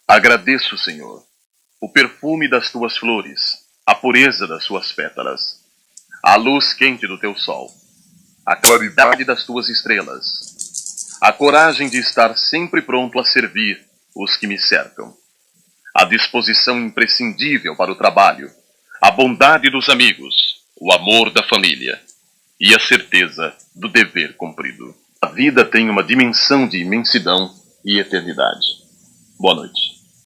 Agradeço, Senhor, o perfume das tuas flores, a pureza das suas pétalas, a luz quente do teu sol, a claridade das tuas estrelas, a coragem de estar sempre pronto a servir os que me cercam, a disposição imprescindível para o trabalho, a bondade dos amigos, o amor da família e a certeza do dever cumprido. A vida tem uma dimensão de imensidão e eternidade. Boa noite.